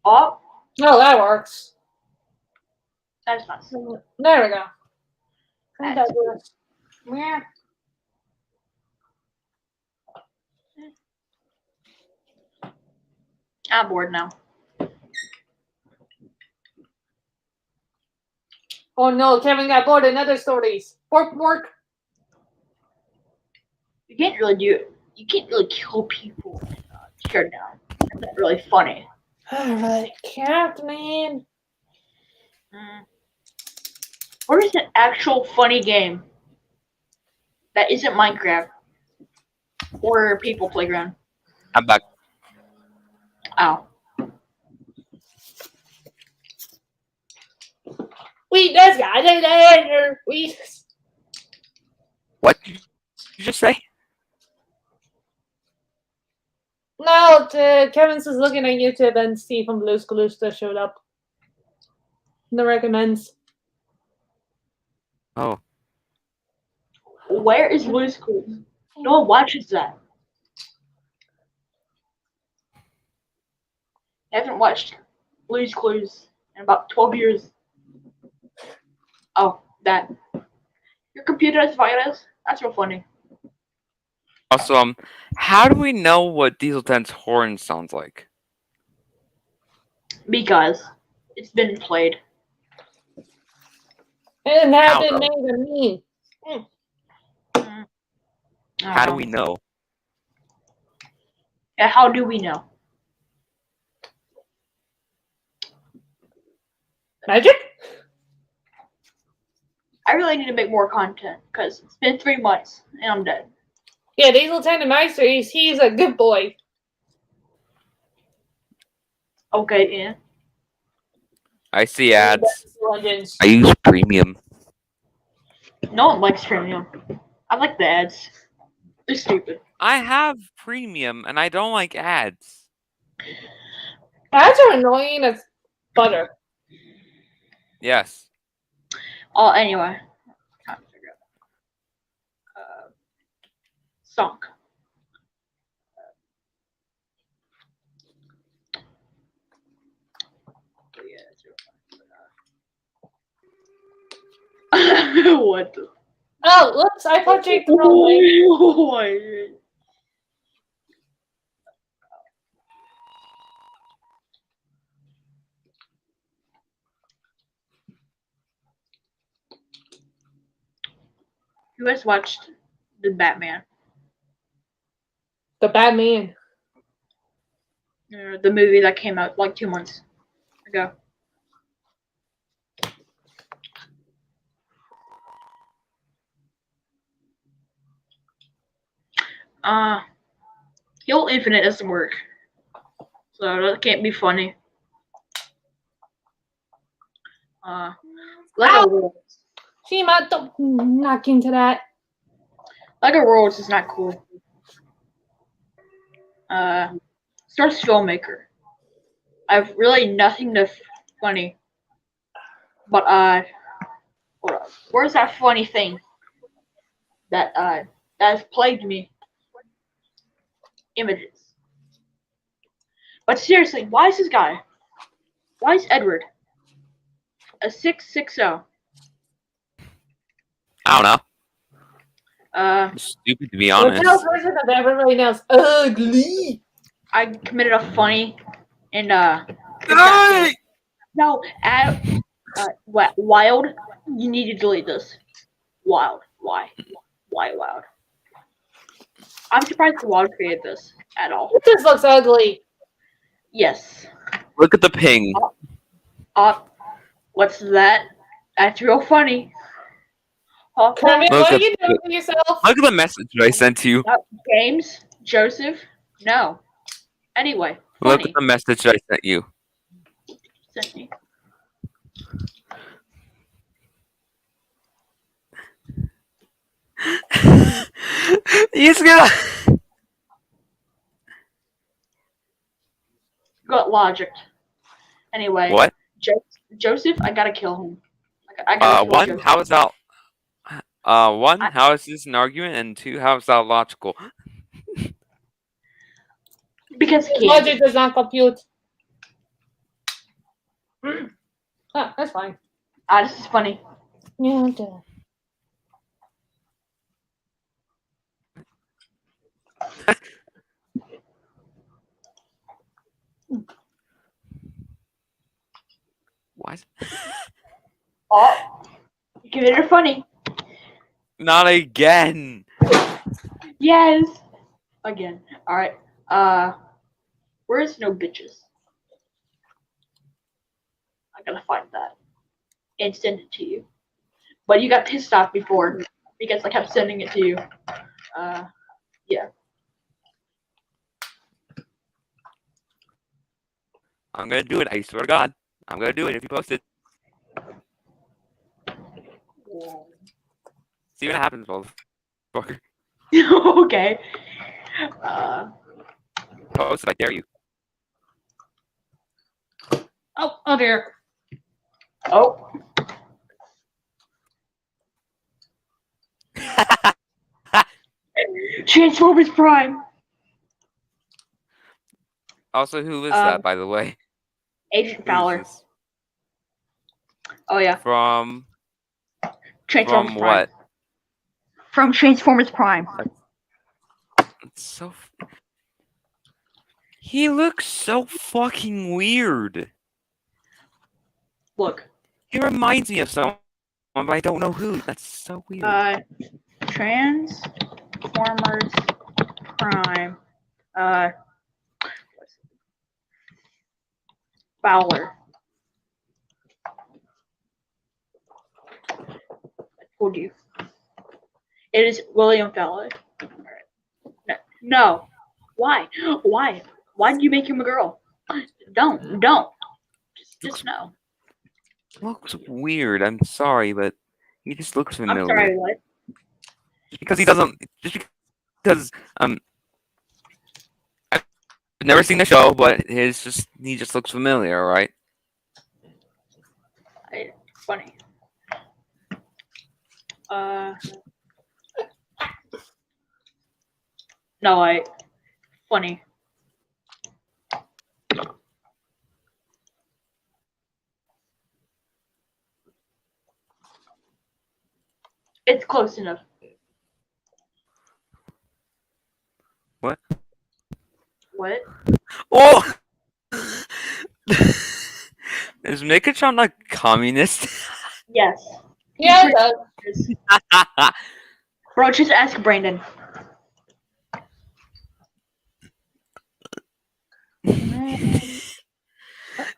Oh, No, that works. that's not so. There we go. That's- Yeah. I'm bored now. Oh no, Kevin got bored in other stories. Work. You can't really do it. You can't really kill people and tear down. That's not really funny. Alright, Catman. What is an actual funny game that isn't Minecraft or People Playground? I'm back. Ow. we just got it later. We. What did you just say? No, Kevin's is looking at YouTube and Steve from Blue's Clues just showed up. The recommends. Oh, Where is Blue's Clues? No one watches that. I haven't watched Blue's Clues in about 12 years. Oh, that. Your computer has virus? That's real funny. also, how do we know what Diesel 10's horn sounds like? Because it's been played. And How have been though? made of me. How do we know? Yeah, how do we know? Magic? I really need to make more content because it's been 3 months and I'm dead. Yeah, Diesel 10 and Meister, he's a good boy. Okay, yeah. I see ads. Legends. I use premium. No one likes premium. I like the ads. They're stupid. I have premium and I don't like ads. Ads are annoying as butter. Yes. Oh, anyway. Trying to figure out. Song. What the? Oh, whoops, I thought Jake the wrong way. You guys watched the Batman? The Batman. The movie that came out like 2 months ago. Halo Infinite doesn't work. So that can't be funny. Lego Worlds. Shima, don't knock into that. Lego Worlds is not cool. Starts Filmmaker. I have really nothing to funny. But hold on. Where's that funny thing that has plagued me? Images. But seriously, why is this guy? Why is Edward a 660? I don't know. Uh, Stupid to be The honest. male version of everybody else. Ugly. I committed a funny and Hey! no, Wild. You need to delete this. Wild. Why Wild? I'm surprised Wild created this at all. This looks ugly. Yes. Look at the ping. What's that? That's real funny. Kermit, Look what are at you doing to yourself? Look at the message I sent you. James, Joseph, no. Anyway, Look funny. at the message I sent you. Sent me. He's gonna. Got logic. Anyway. What? Joseph, I gotta kill him. I gotta kill One. Joseph. How is that? One. How is this an argument? And two. How is that logical? Because he can't. Logic does not compute. Oh, that's fine. This is funny. Yeah, okay. What? Oh, you consider it funny. Not again. Yes. Again. All right. Where's no bitches? I gotta find that and send it to you. But you got pissed off before because I kept sending it to you. Yeah. I'm gonna do it. I swear to God. I'm gonna do it if you post it. See what happens, motherfucker. Okay. Post it, I dare you. Oh dear. Oh. Transformers Prime. Also, who is that, by the way? Agent Who is Fowler. this? Oh yeah. From Transformers from Prime. what? From Transformers Prime. It's so. He looks so fucking weird. Look. He reminds me of someone, but I don't know who. That's so weird. Transformers Prime. Fowler. I told you. It is William Fowler. No. Why? Why? Why did you make him a girl? Don't. Just no. Looks weird. I'm sorry, but he just looks familiar. I'm sorry, what? Just because he doesn't. Just because I've never seen the show, but he just looks familiar, right? Funny. No, funny. It's close enough. What? What? Oh! Is Megatron not communist? Yes. Yeah, it does. Bro, just ask Brandon.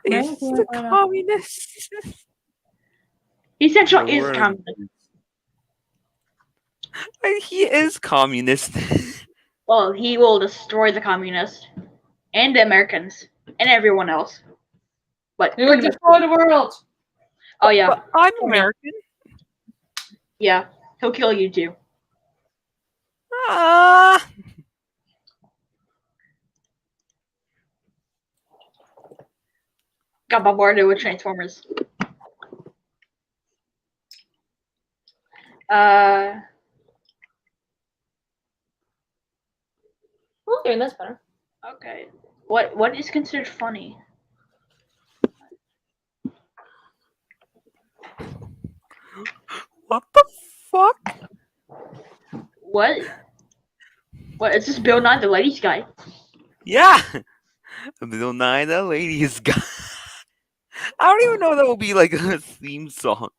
He's a communist. He essentially The is word. communist. He is communist. Well, he will destroy the communists and the Americans and everyone else. But You would pretty much, destroy the world. oh yeah, But I'm American. yeah, he'll kill you too. Ah. Got bombarded with Transformers. Okay, that's better. Okay. What is considered funny? What the fuck? What? What is this Bill Nye the Ladies Guy? Yeah. Bill Nye the Ladies Guy. I don't even know if that will be like a theme song.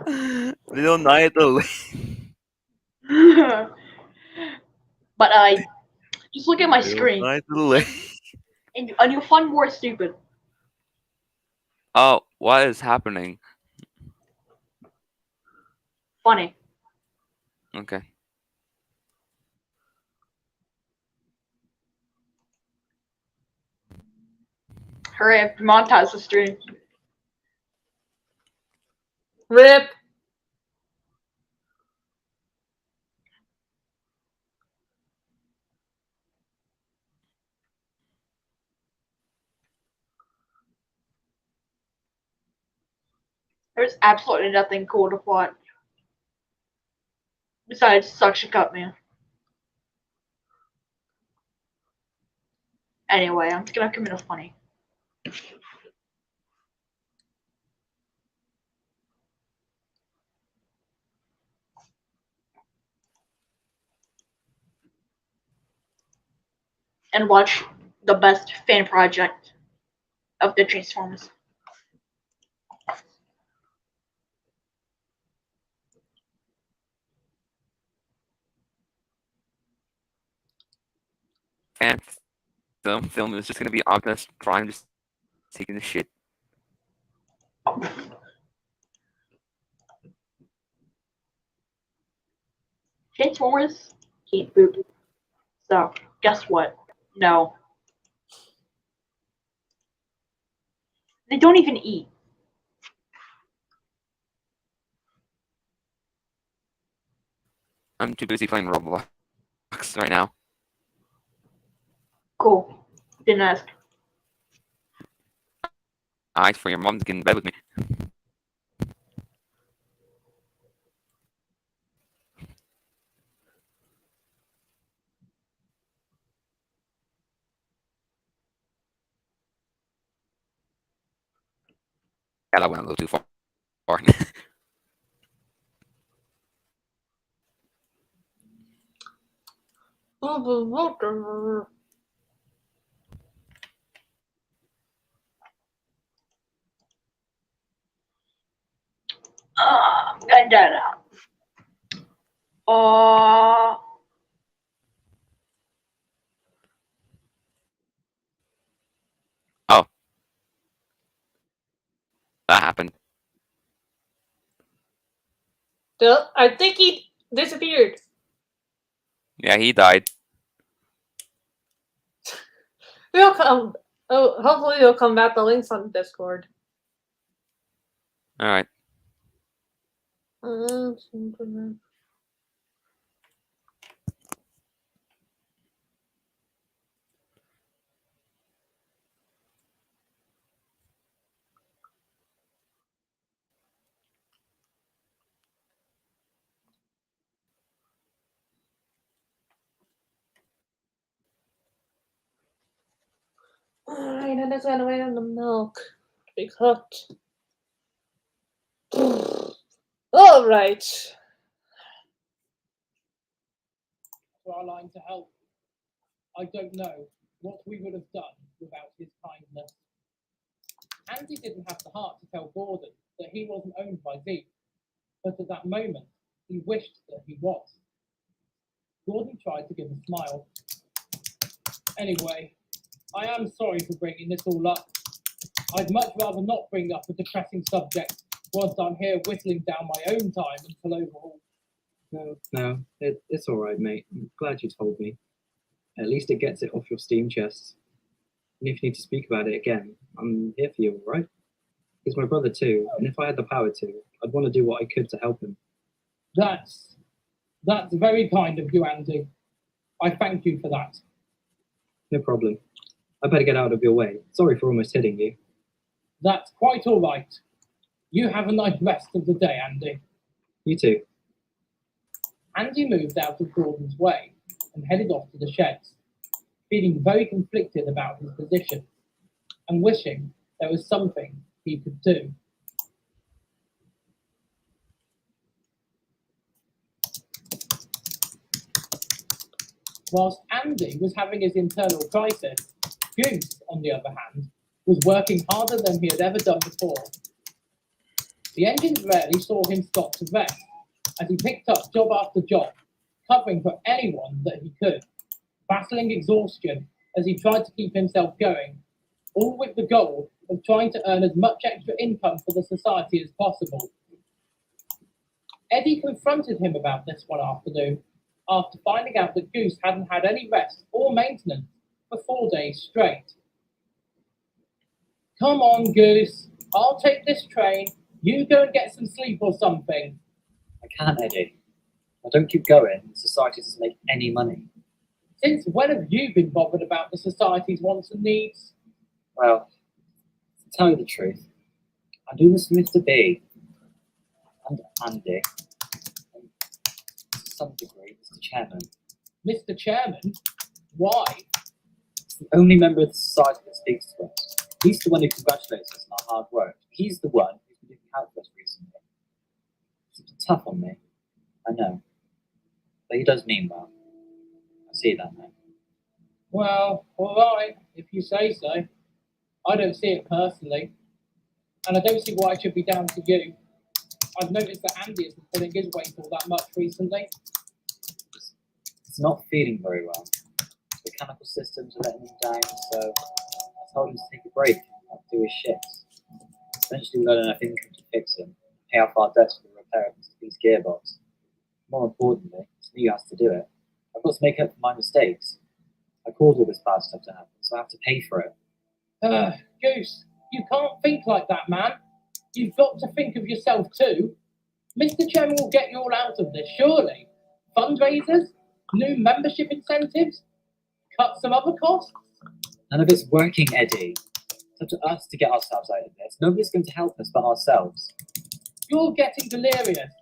Bill Nye the But just look at my Bill screen, Nye the Ladies. and you'll find more stupid. Oh, what is happening? Funny. Okay. Hurry up, montage the stream. Rip. There's absolutely nothing cool to plot. Besides Suction Cup Man. Anyway, I'm just gonna commit a funny. And watch the best fan project of the Transformers. And film is just gonna be Optimus Prime just taking the shit. Transformers eat food. So, guess what? No. They don't even eat. I'm too busy playing Roblox right now. Cool. Didn't ask. Alright, for your mom to get in bed with me. Yeah, that went a little too far. Got that out. Oh. That happened. I think he disappeared. Yeah, he died. He'll come. Oh, hopefully he'll come back. The link's on Discord. Alright. Alright, I'm just gonna wait on the milk to be cooked. Alright. To our line to help. I don't know what we would have done without his kindness. Andy didn't have the heart to tell Gordon that he wasn't owned by Zeke, but at that moment, he wished that he was. Gordon tried to give a smile. Anyway, I am sorry for bringing this all up. I'd much rather not bring up a depressing subject whilst I'm here whittling down my own time until overhaul. No, it's alright, mate. I'm glad you told me. At least it gets it off your steam chest. And if you need to speak about it again, I'm here for you, alright? He's my brother too, and if I had the power to, I'd want to do what I could to help him. That's very kind of you, Andy. I thank you for that. No problem. I better get out of your way. Sorry for almost hitting you. That's quite all right. You have a nice rest of the day, Andy. You too. Andy moved out of Gordon's way and headed off to the sheds, feeling very conflicted about his position and wishing there was something he could do. Whilst Andy was having his internal crisis, Goose, on the other hand, was working harder than he had ever done before. The engines rarely saw him stop to rest, as he picked up job after job, covering for anyone that he could, battling exhaustion as he tried to keep himself going, all with the goal of trying to earn as much extra income for the society as possible. Eddie confronted him about this one afternoon, after finding out that Goose hadn't had any rest or maintenance for 4 days straight. Come on, Goose, I'll take this train. You go and get some sleep or something. I can't, Eddie. If I don't keep going, the society doesn't make any money. Since when have you been bothered about the society's wants and needs? Well, to tell you the truth, I do this for Mr. B and Andy, and to some degree, Mr. Chairman. Mr. Chairman? Why? He's the only member of the society that speaks to us. He's the one who congratulates us on our hard work. He's the one who's been looking out for us recently. It's been tough on me, I know. But he does mean well. I see that now. Well, all right, if you say so. I don't see it personally. And I don't see why it should be down to you. I've noticed that Andy isn't pulling his weight all that much recently. He's not feeling very well. The mechanical systems are letting him down, so I told him to take a break and not do his shifts. Eventually we got enough income to fix him, pay off our debts for the repair of Mr. B's gearbox. More importantly, it's me who has to do it. I've got to make up for my mistakes. I caused all this bad stuff to happen, so I have to pay for it. Goose, you can't think like that, man. You've got to think of yourself too. Mr. Chairman will get you all out of this, surely. Fundraisers? New membership incentives? Cut some other costs? None of it's working, Eddie. It's up to us to get ourselves out of this. Nobody's going to help us but ourselves. You're getting delirious.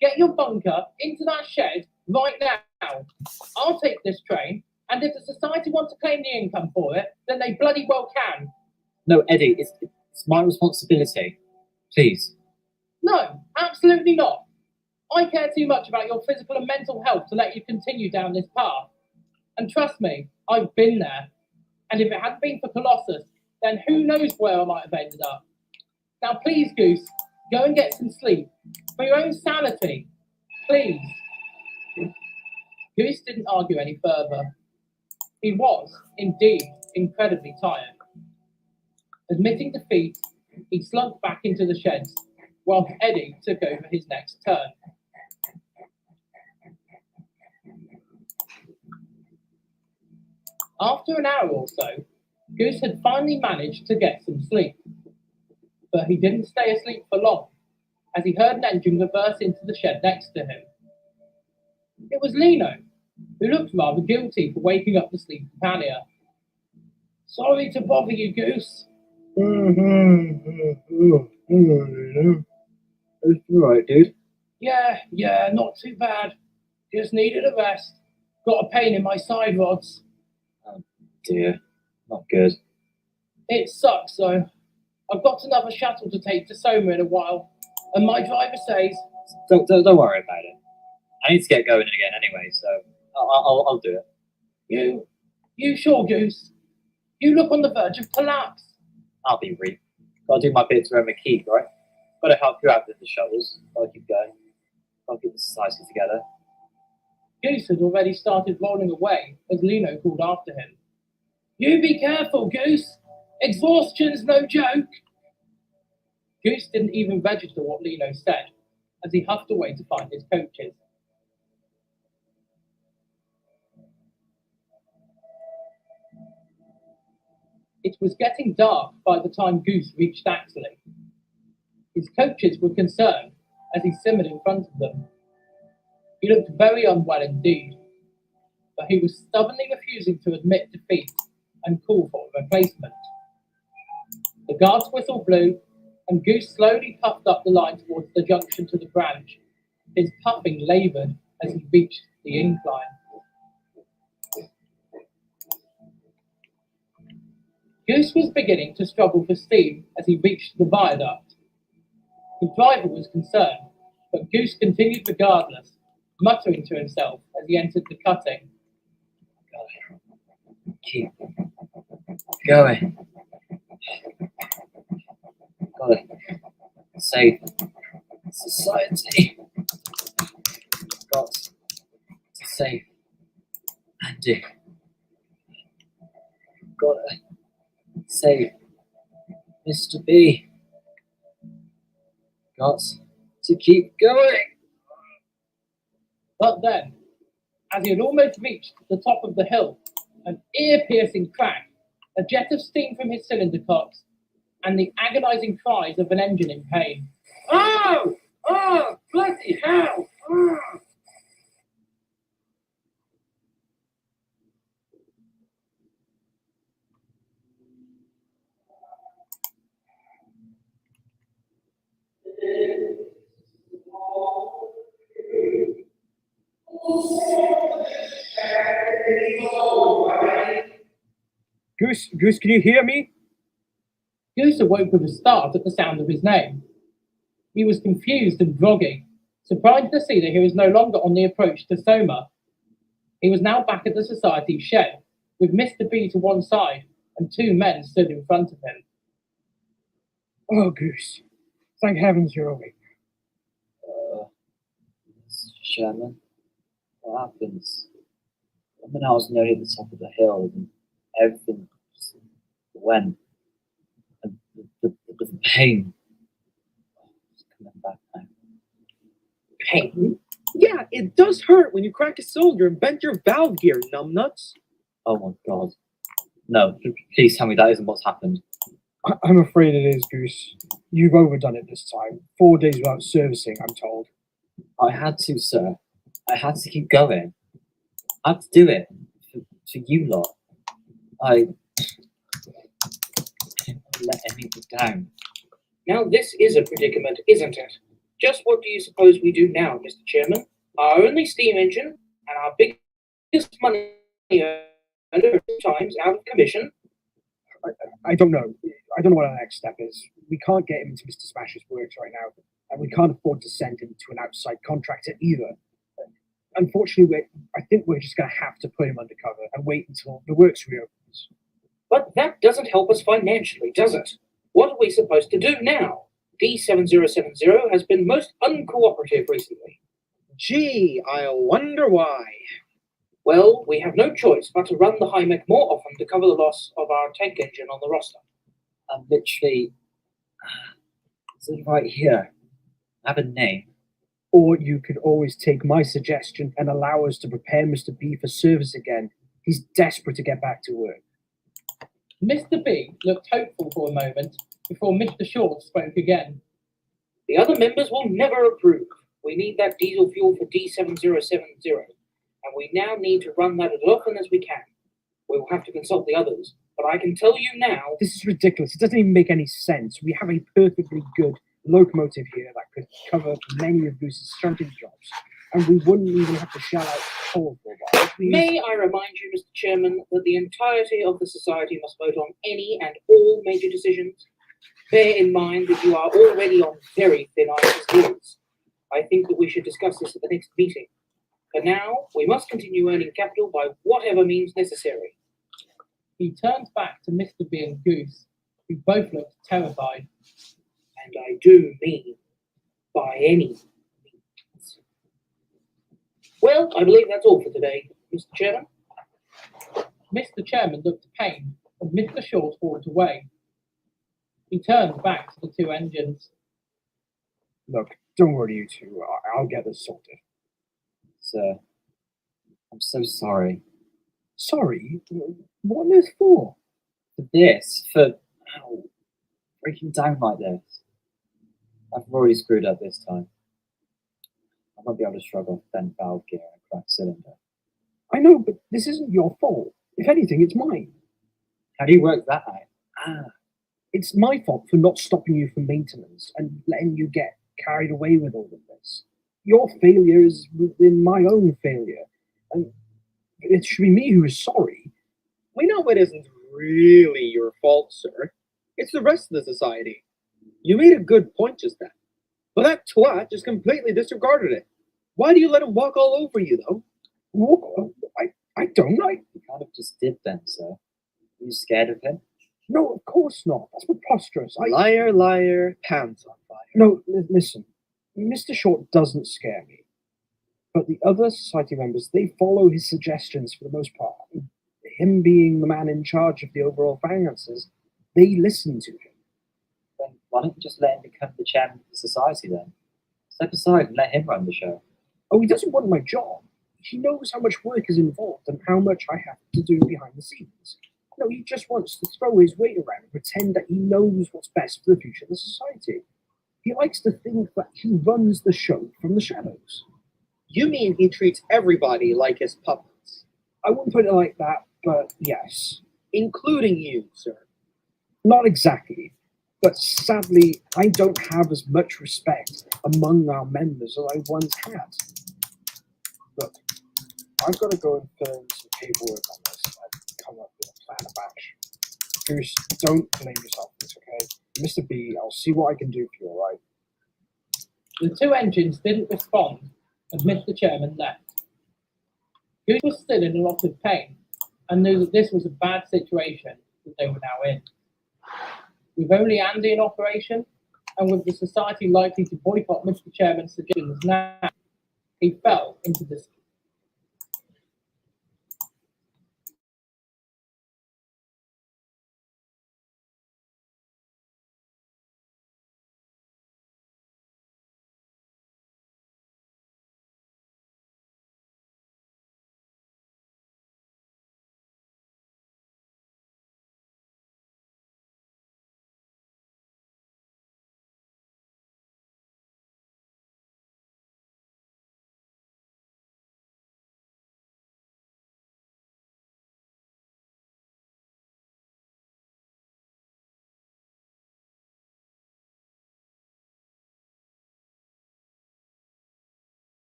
Get your bunker into that shed right now. I'll take this train, and if the society wants to claim the income for it, then they bloody well can. No, Eddie, it's my responsibility. Please. No, absolutely not. I care too much about your physical and mental health to let you continue down this path. And trust me, I've been there. And if it hadn't been for Colossus, then who knows where I might have ended up. Now please, Goose, go and get some sleep. For your own sanity. Please. Goose didn't argue any further. He was, indeed, incredibly tired. Admitting defeat, he slunk back into the sheds, while Eddie took over his next turn. After an hour or so, Goose had finally managed to get some sleep. But he didn't stay asleep for long, as he heard an engine reverse into the shed next to him. It was Lino, who looked rather guilty for waking up the sleeping Pania. Sorry to bother you, Goose. It's alright, dude. Yeah, not too bad. Just needed a rest. Got a pain in my side rods. Oh dear, not good. It sucks, though. I've got another shuttle to take to Soma in a while, and my driver says... Don't worry about it. I need to get going again anyway, so I'll do it. You sure, Goose? You look on the verge of collapse. I'll be brief. Gotta do my bit to earn my keep, right? Gotta help you out with the shuttles. Gotta keep going. Gotta keep the society together. Goose had already started rolling away as Lino called after him. You be careful, Goose. Exhaustion's no joke. Goose didn't even register what Lino said as he huffed away to find his coaches. It was getting dark by the time Goose reached Axley. His coaches were concerned as he simmered in front of them. He looked very unwell indeed, but he was stubbornly refusing to admit defeat and call for a replacement. The guard's whistle blew, and Goose slowly puffed up the line towards the junction to the branch. His puffing laboured as he reached the incline. Goose was beginning to struggle for steam as he reached the viaduct. The driver was concerned, but Goose continued regardless, muttering to himself as he entered the cutting. Keep going. Gotta save society. Got to save Andy. Gotta save Mr. B. Got to keep going. But then, as he had almost reached the top of the hill, an ear-piercing crack, a jet of steam from his cylinder cocks, and the agonizing cries of an engine in pain. Oh! Oh! Bloody hell! Oh! Goose, can you hear me? Goose awoke with a start at the sound of his name. He was confused and groggy, surprised to see that he was no longer on the approach to Soma. He was now back at the society shed, with Mr. B to one side and two men stood in front of him. Oh, Goose. Thank heavens you're awake. Sherman, what happens? When I was nearly at the top of the hill and everything just went, and the pain is coming back now. Pain? Yeah, it does hurt when you crack a cylinder and bend your valve gear, numbnuts. Oh my god. No, please tell me that isn't what's happened. I'm afraid it is, Goose. You've overdone it this time. 4 days without servicing, I'm told. I had to, sir. I had to keep going. I had to do it for you lot. I didn't want to let anyone down. Now this is a predicament, isn't it? Just what do you suppose we do now, Mr. Chairman? Our only steam engine and our biggest money earner times out of commission. I don't know. I don't know what our next step is. We can't get him into Mr. Smash's works right now, and we can't afford to send him to an outside contractor either. Unfortunately, I think we're just going to have to put him undercover and wait until the works reopens. But that doesn't help us financially, does it? What are we supposed to do now? D7070 has been most uncooperative recently. Gee, I wonder why. Well, we have no choice but to run the HIMEC more often to cover the loss of our tank engine on the roster. I'm literally. It's right here. I have a name. Or you could always take my suggestion and allow us to prepare Mr. B for service again. He's desperate to get back to work. Mr. B looked hopeful for a moment before Mr. Short spoke again. The other members will never approve. We need that diesel fuel for D7070, and we now need to run that as often as we can. We will have to consult the others, but I can tell you now... This is ridiculous. It doesn't even make any sense. We have a perfectly good locomotive here that could cover many of Bruce's shunting jobs, and we wouldn't even have to shell out coal for a while. May I remind you, Mr. Chairman, that the entirety of the society must vote on any and all major decisions? Bear in mind that you are already on very thin ice as is. I think that we should discuss this at the next meeting. For now, we must continue earning capital by whatever means necessary. He turned back to Mr. B and Goose, who both looked terrified. And I do mean by any means. Well, I believe that's all for today, Mr. Chairman. Mr. Chairman looked pained, and Mr. Short walked away. He turned back to the two engines. Look, don't worry, you two. I'll get this sorted. Sir, I'm so sorry. Sorry? What on earth for? For this, for breaking down like this. I've already screwed up this time. I won't be able to shrug off bent valve gear and a cracked cylinder. I know, but this isn't your fault. If anything, it's mine. How do you work that out? It's my fault for not stopping you from maintenance and letting you get carried away with all of this. Your failure is within my own failure, and it should be me who is sorry. We know it isn't really your fault, sir. It's the rest of the society. You made a good point just then. But that twat just completely disregarded it. Why do you let him walk all over you, though? Walk? I don't. You kind of just did then, sir. Are you scared of him? No, of course not. That's preposterous. Liar, liar, pants on fire. No, listen. Mr. Short doesn't scare me. But the other society members, they follow his suggestions for the most part. Him being the man in charge of the overall finances, they listen to him. Then why don't you just let him become the chairman of the society then? Step aside and let him run the show. Oh, he doesn't want my job. He knows how much work is involved and how much I have to do behind the scenes. No, he just wants to throw his weight around and pretend that he knows what's best for the future of the society. He likes to think that he runs the show from the shadows. You mean he treats everybody like his puppets? I wouldn't put it like that, but yes. Including you, sir. Not exactly. But sadly, I don't have as much respect among our members as I once had. Look, I've got to go and fill in some paperwork on this and come up with a plan of action. Goose, don't blame yourself for this, okay? Mr. B, I'll see what I can do for you, alright? The two engines didn't respond, and Mr. Chairman left. Goose was still in a lot of pain, and knew that this was a bad situation that they were now in. With only Andy in operation, and with the society likely to boycott Mr. Chairman's suggestions now, he fell into this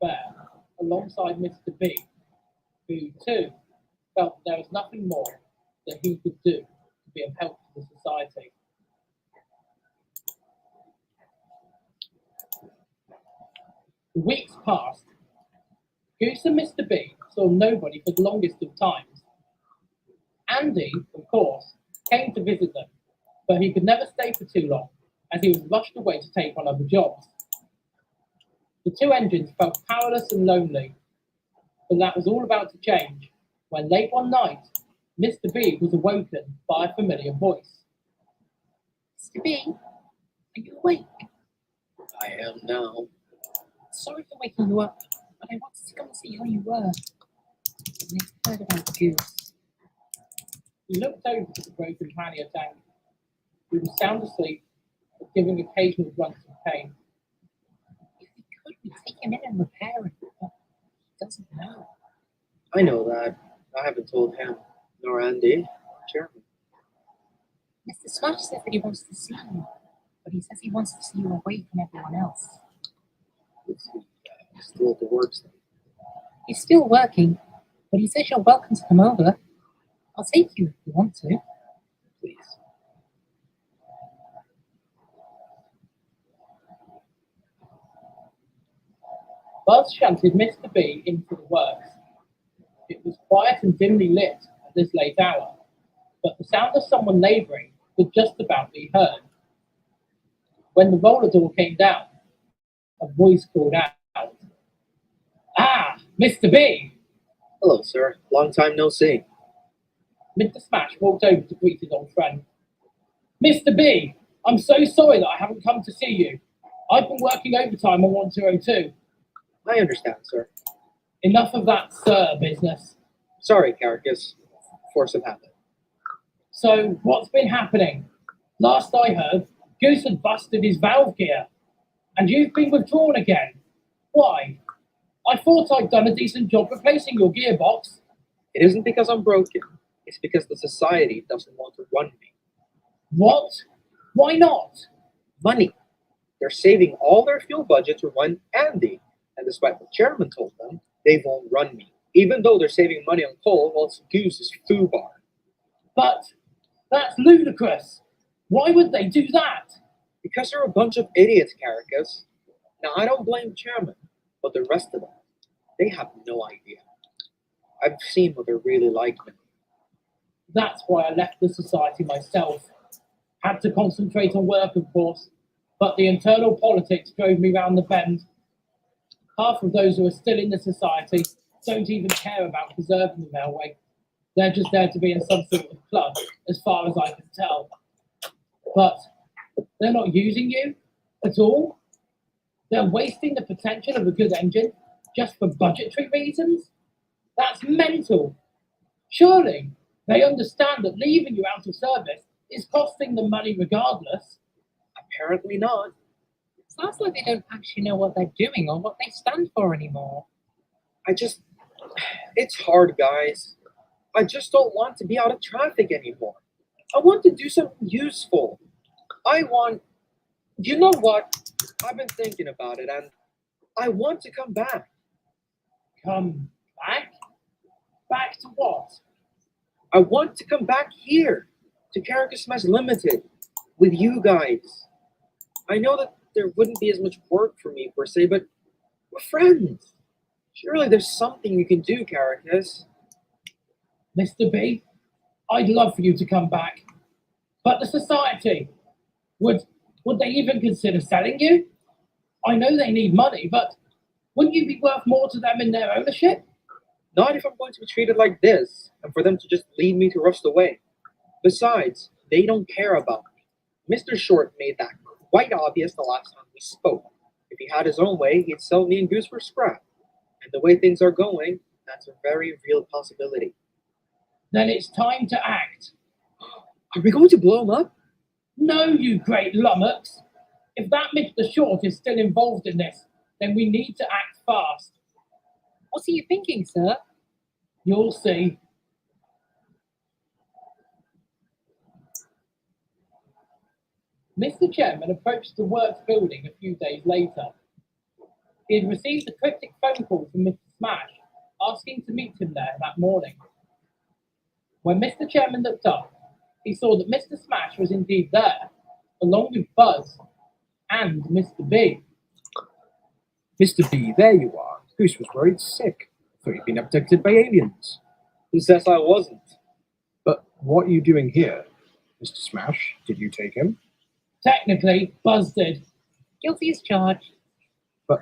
there, alongside Mr. B, who too felt there was nothing more that he could do to be of help to the society. The weeks passed. Goose and Mr. B saw nobody for the longest of times. Andy, of course, came to visit them, but he could never stay for too long, as he was rushed away to take on other jobs. The two engines felt powerless and lonely, but that was all about to change when late one night, Mr. B was awoken by a familiar voice. Mr. B, are you awake? I am now. Sorry for waking you up, but I wanted to come and see how you were. I heard about Goose. He looked over to the broken pannier tank. He was sound asleep, but giving occasional grunts of pain. If we could, we'd take him in and repair it, but he doesn't know. I know that. I haven't told him, nor Andy, or Chairman. Mr. Smash says that he wants to see you, but he says he wants to see you away from everyone else. Still at the works. He's still working, but he says you're welcome to come over. I'll take you if you want to. Please. Buzz shunted Mr. B into the works. It was quiet and dimly lit at this late hour, but the sound of someone labouring could just about be heard. When the roller door came down, a voice called out, "Ah, Mr. B!" Hello, sir. Long time no see. Mr. Smash walked over to greet his old friend. "Mr. B, I'm so sorry that I haven't come to see you. I've been working overtime on 1202. I understand, sir. Enough of that sir business. Sorry, Caracas. Force of habit. So, what's been happening? Last I heard, Goose had busted his valve gear, and you've been withdrawn again. Why? I thought I'd done a decent job replacing your gearbox." It isn't because I'm broken. It's because the society doesn't want to run me. What? Why not? Money. They're saving all their fuel budget to run Andy, and despite what Chairman told them, they won't run me, even though they're saving money on coal whilst Goose is foobar. But that's ludicrous. Why would they do that? Because they're a bunch of idiots, Caracas. Now, I don't blame Chairman, but the rest of them, they have no idea. I've seen what they're really like now. That's why I left the society myself. Had to concentrate on work, of course, but the internal politics drove me round the bend. Half of those who are still in the society don't even care about preserving the railway. They're just there to be in some sort of club, as far as I can tell. But they're not using you at all. They're wasting the potential of a good engine just for budgetary reasons. That's mental. Surely they understand that leaving you out of service is costing them money regardless. Apparently not. Sounds like they don't actually know what they're doing or what they stand for anymore. It's hard, guys. I just don't want to be out of traffic anymore. I want to do something useful. You know what? I've been thinking about it, and I want to come back. Come back? Back to what? I want to come back here, to Caracas Mess Limited, with you guys. I know that there wouldn't be as much work for me, per se, but we're friends. Surely there's something you can do, Caracas. Mr. B, I'd love for you to come back. But the society, would they even consider selling you? I know they need money, but wouldn't you be worth more to them in their ownership? Not if I'm going to be treated like this, and for them to just leave me to rust away. Besides, they don't care about me. Mr. Short made that quite obvious the last time we spoke. If he had his own way, he'd sell me and Goose for scrap. And the way things are going, that's a very real possibility. Then it's time to act. Are we going to blow him up? No, you great lummox. If that Mr. Short is still involved in this, then we need to act fast. What are you thinking, sir? You'll see. Mr. Chairman approached the works building a few days later. He had received a cryptic phone call from Mr. Smash asking to meet him there that morning. When Mr. Chairman looked up, he saw that Mr. Smash was indeed there, along with Buzz and Mr. B. Mr. B, there you are. Goose was worried sick. Thought you'd been abducted by aliens. Who says I wasn't? But what are you doing here? Mr. Smash, did you take him? Technically, Buzz did. Guilty as charged. But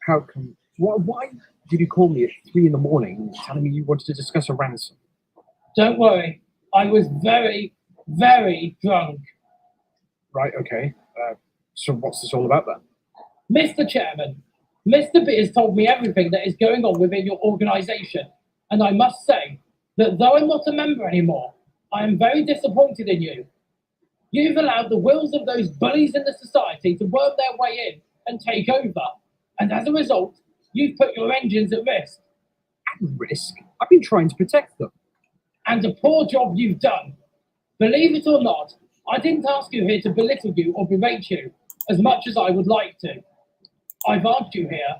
how come... Why did you call me at 3 in the morning telling me you wanted to discuss a ransom? Don't worry, I was very, very drunk. Right, okay. So what's this all about then? Mr. Chairman, Mr. B has told me everything that is going on within your organization, and I must say that though I'm not a member anymore, I am very disappointed in you. You've allowed the wills of those bullies in the society to worm their way in and take over, and as a result, you've put your engines at risk. At risk? I've been trying to protect them. And a poor job you've done. Believe it or not, I didn't ask you here to belittle you or berate you, as much as I would like to. I've asked you here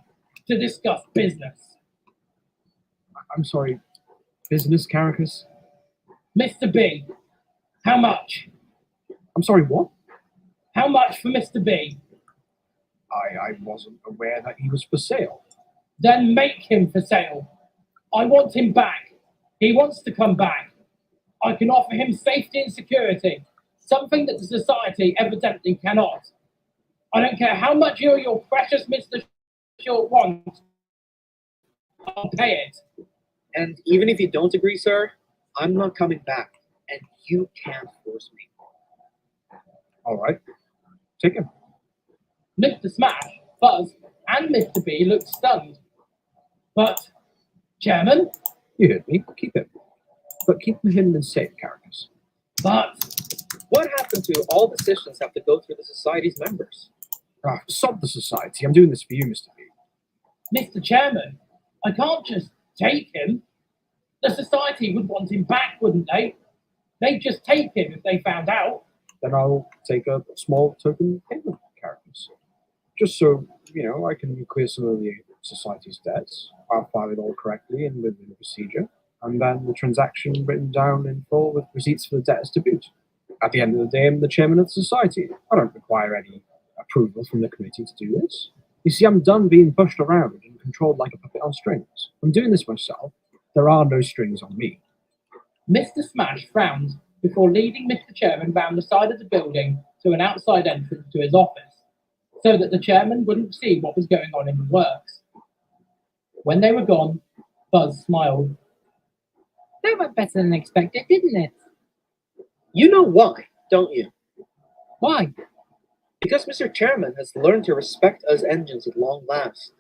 to discuss business. I'm sorry, business, Caracas? Mr. B, how much? I'm sorry, what? How much for Mr. B? I wasn't aware that he was for sale. Then make him for sale. I want him back. He wants to come back. I can offer him safety and security, something that the society evidently cannot. I don't care how much your precious Mr. Short wants. I'll pay it. And even if you don't agree, sir, I'm not coming back, and you can't force me. All right, take him. Mr. Smash, Buzz, and Mr. B looked stunned. But, Chairman? You heard me. Keep him. But keep him in safe, Caracas. But what happened to all decisions have to go through the society's members? Sod the society. I'm doing this for you, Mr. B. Mr. Chairman, I can't just take him. The society would want him back, wouldn't they? They'd just take him if they found out. Then I'll take a small token payment, Caracas. Just so, I can clear some of the society's debts. I'll file it all correctly and within the procedure, and then the transaction written down in full with receipts for the debtors to boot. At the end of the day, I'm the chairman of the society. I don't require any approval from the committee to do this. You see, I'm done being pushed around and controlled like a puppet on strings. I'm doing this myself. There are no strings on me. Mr. Smash frowned before leading Mr. Chairman round the side of the building to an outside entrance to his office, so that the chairman wouldn't see what was going on in the works. When they were gone, Buzz smiled. That went better than expected, didn't it? You know why, don't you? Why? Because Mr. Chairman has learned to respect us engines at long last.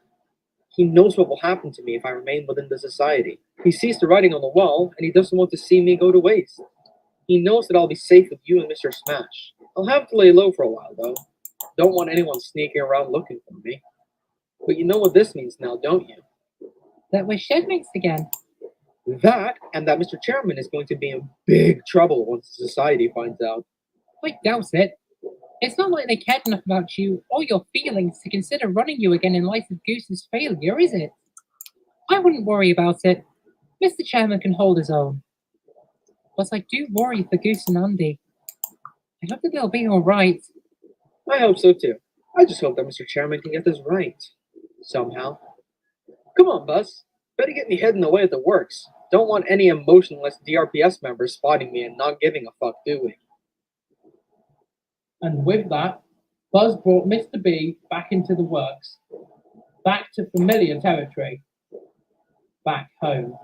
He knows what will happen to me if I remain within the society. He sees the writing on the wall, and he doesn't want to see me go to waste. He knows that I'll be safe with you and Mr. Smash. I'll have to lay low for a while, though. Don't want anyone sneaking around looking for me. But you know what this means now, don't you? That we're shedmates again. That, and that Mr. Chairman is going to be in big trouble once the society finds out. I doubt it. It's not like they cared enough about you or your feelings to consider running you again in light of Goose's failure, is it? I wouldn't worry about it. Mr. Chairman can hold his own. But I do worry for Goose and Andy. I hope that they'll be alright. I hope so too. I just hope that Mr. Chairman can get this right. Somehow. Come on, Buzz. Better get me heading away at the works. Don't want any emotionless DRPS members spotting me and not giving a fuck, do we? And with that, Buzz brought Mr. B back into the works, back to familiar territory, back home.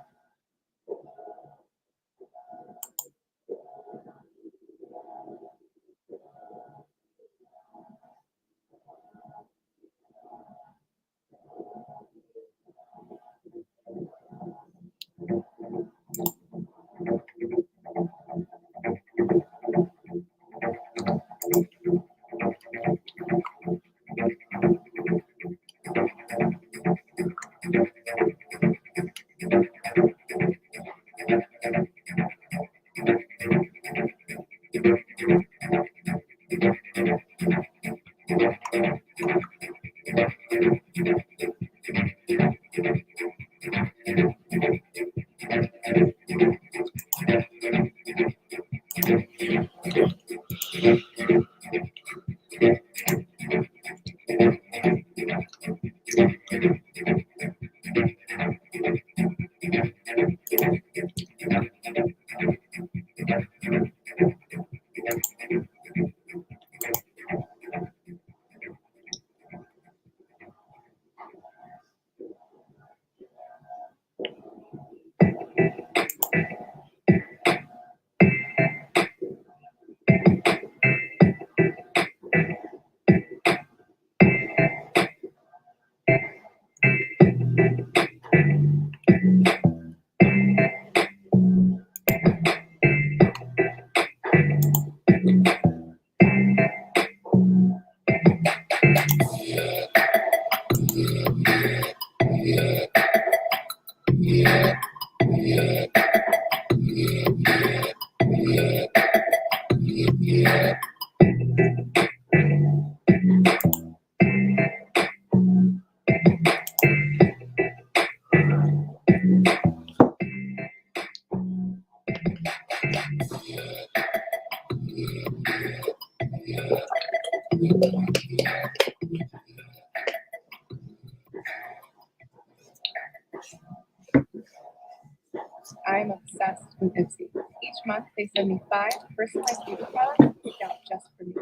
I'm obsessed with Ipsy. Each month they send me 5 personalized beauty products picked out just for me.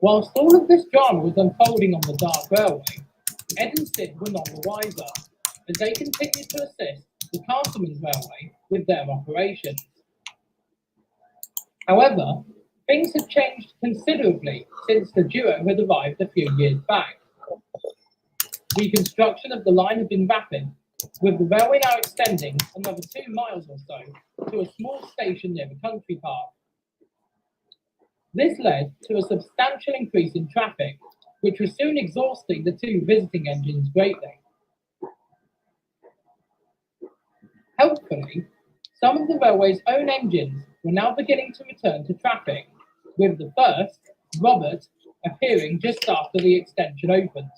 Whilst all of this drama was unfolding on the Dark Railway, Ed and Sid were none the wiser, as they continued to assist the Castleman's Railway with their operations. However, things had changed considerably since the duo had arrived a few years back. Reconstruction of the line had been rapid, with the railway now extending another 2 miles or so to a small station near the country park. This led to a substantial increase in traffic, which was soon exhausting the 2 visiting engines greatly. Helpfully, some of the railway's own engines were now beginning to return to traffic, with the first, Robert, appearing just after the extension opened.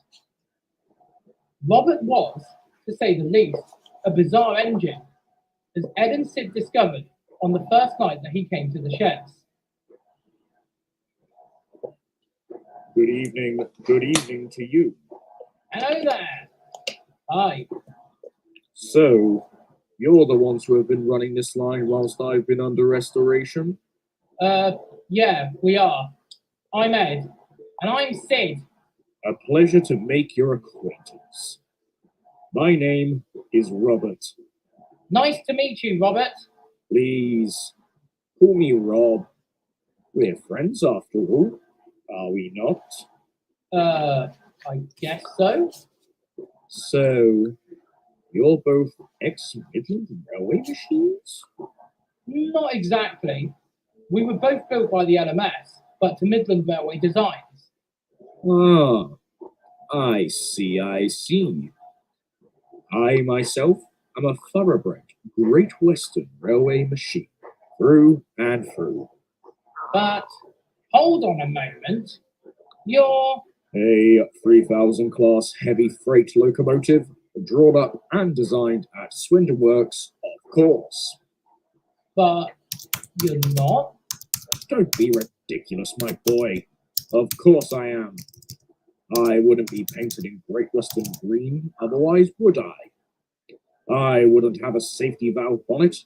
Robert was, to say the least, a bizarre engine, as Ed and Sid discovered on the first night that he came to the sheds. Good evening to you. Hello there. Hi. So, you're the ones who have been running this line whilst I've been under restoration? Yeah, we are. I'm Ed. And I'm Sid. A pleasure to make your acquaintance. My name is Robert. Nice to meet you, Robert. Please, call me Rob. We're friends after all, are we not? I guess so. So, you're both ex-Midland Railway machines? Not exactly. We were both built by the LMS, but to Midland Railway designs. Ah, I see. I myself am a thoroughbred Great Western Railway machine, through and through. But hold on a moment. You're... A 3000 class heavy freight locomotive, drawn up and designed at Swindon Works, of course. But you're not? Don't be ridiculous, my boy. Of course I am. I wouldn't be painted in Great Western green, otherwise would I? I wouldn't have a safety valve bonnet,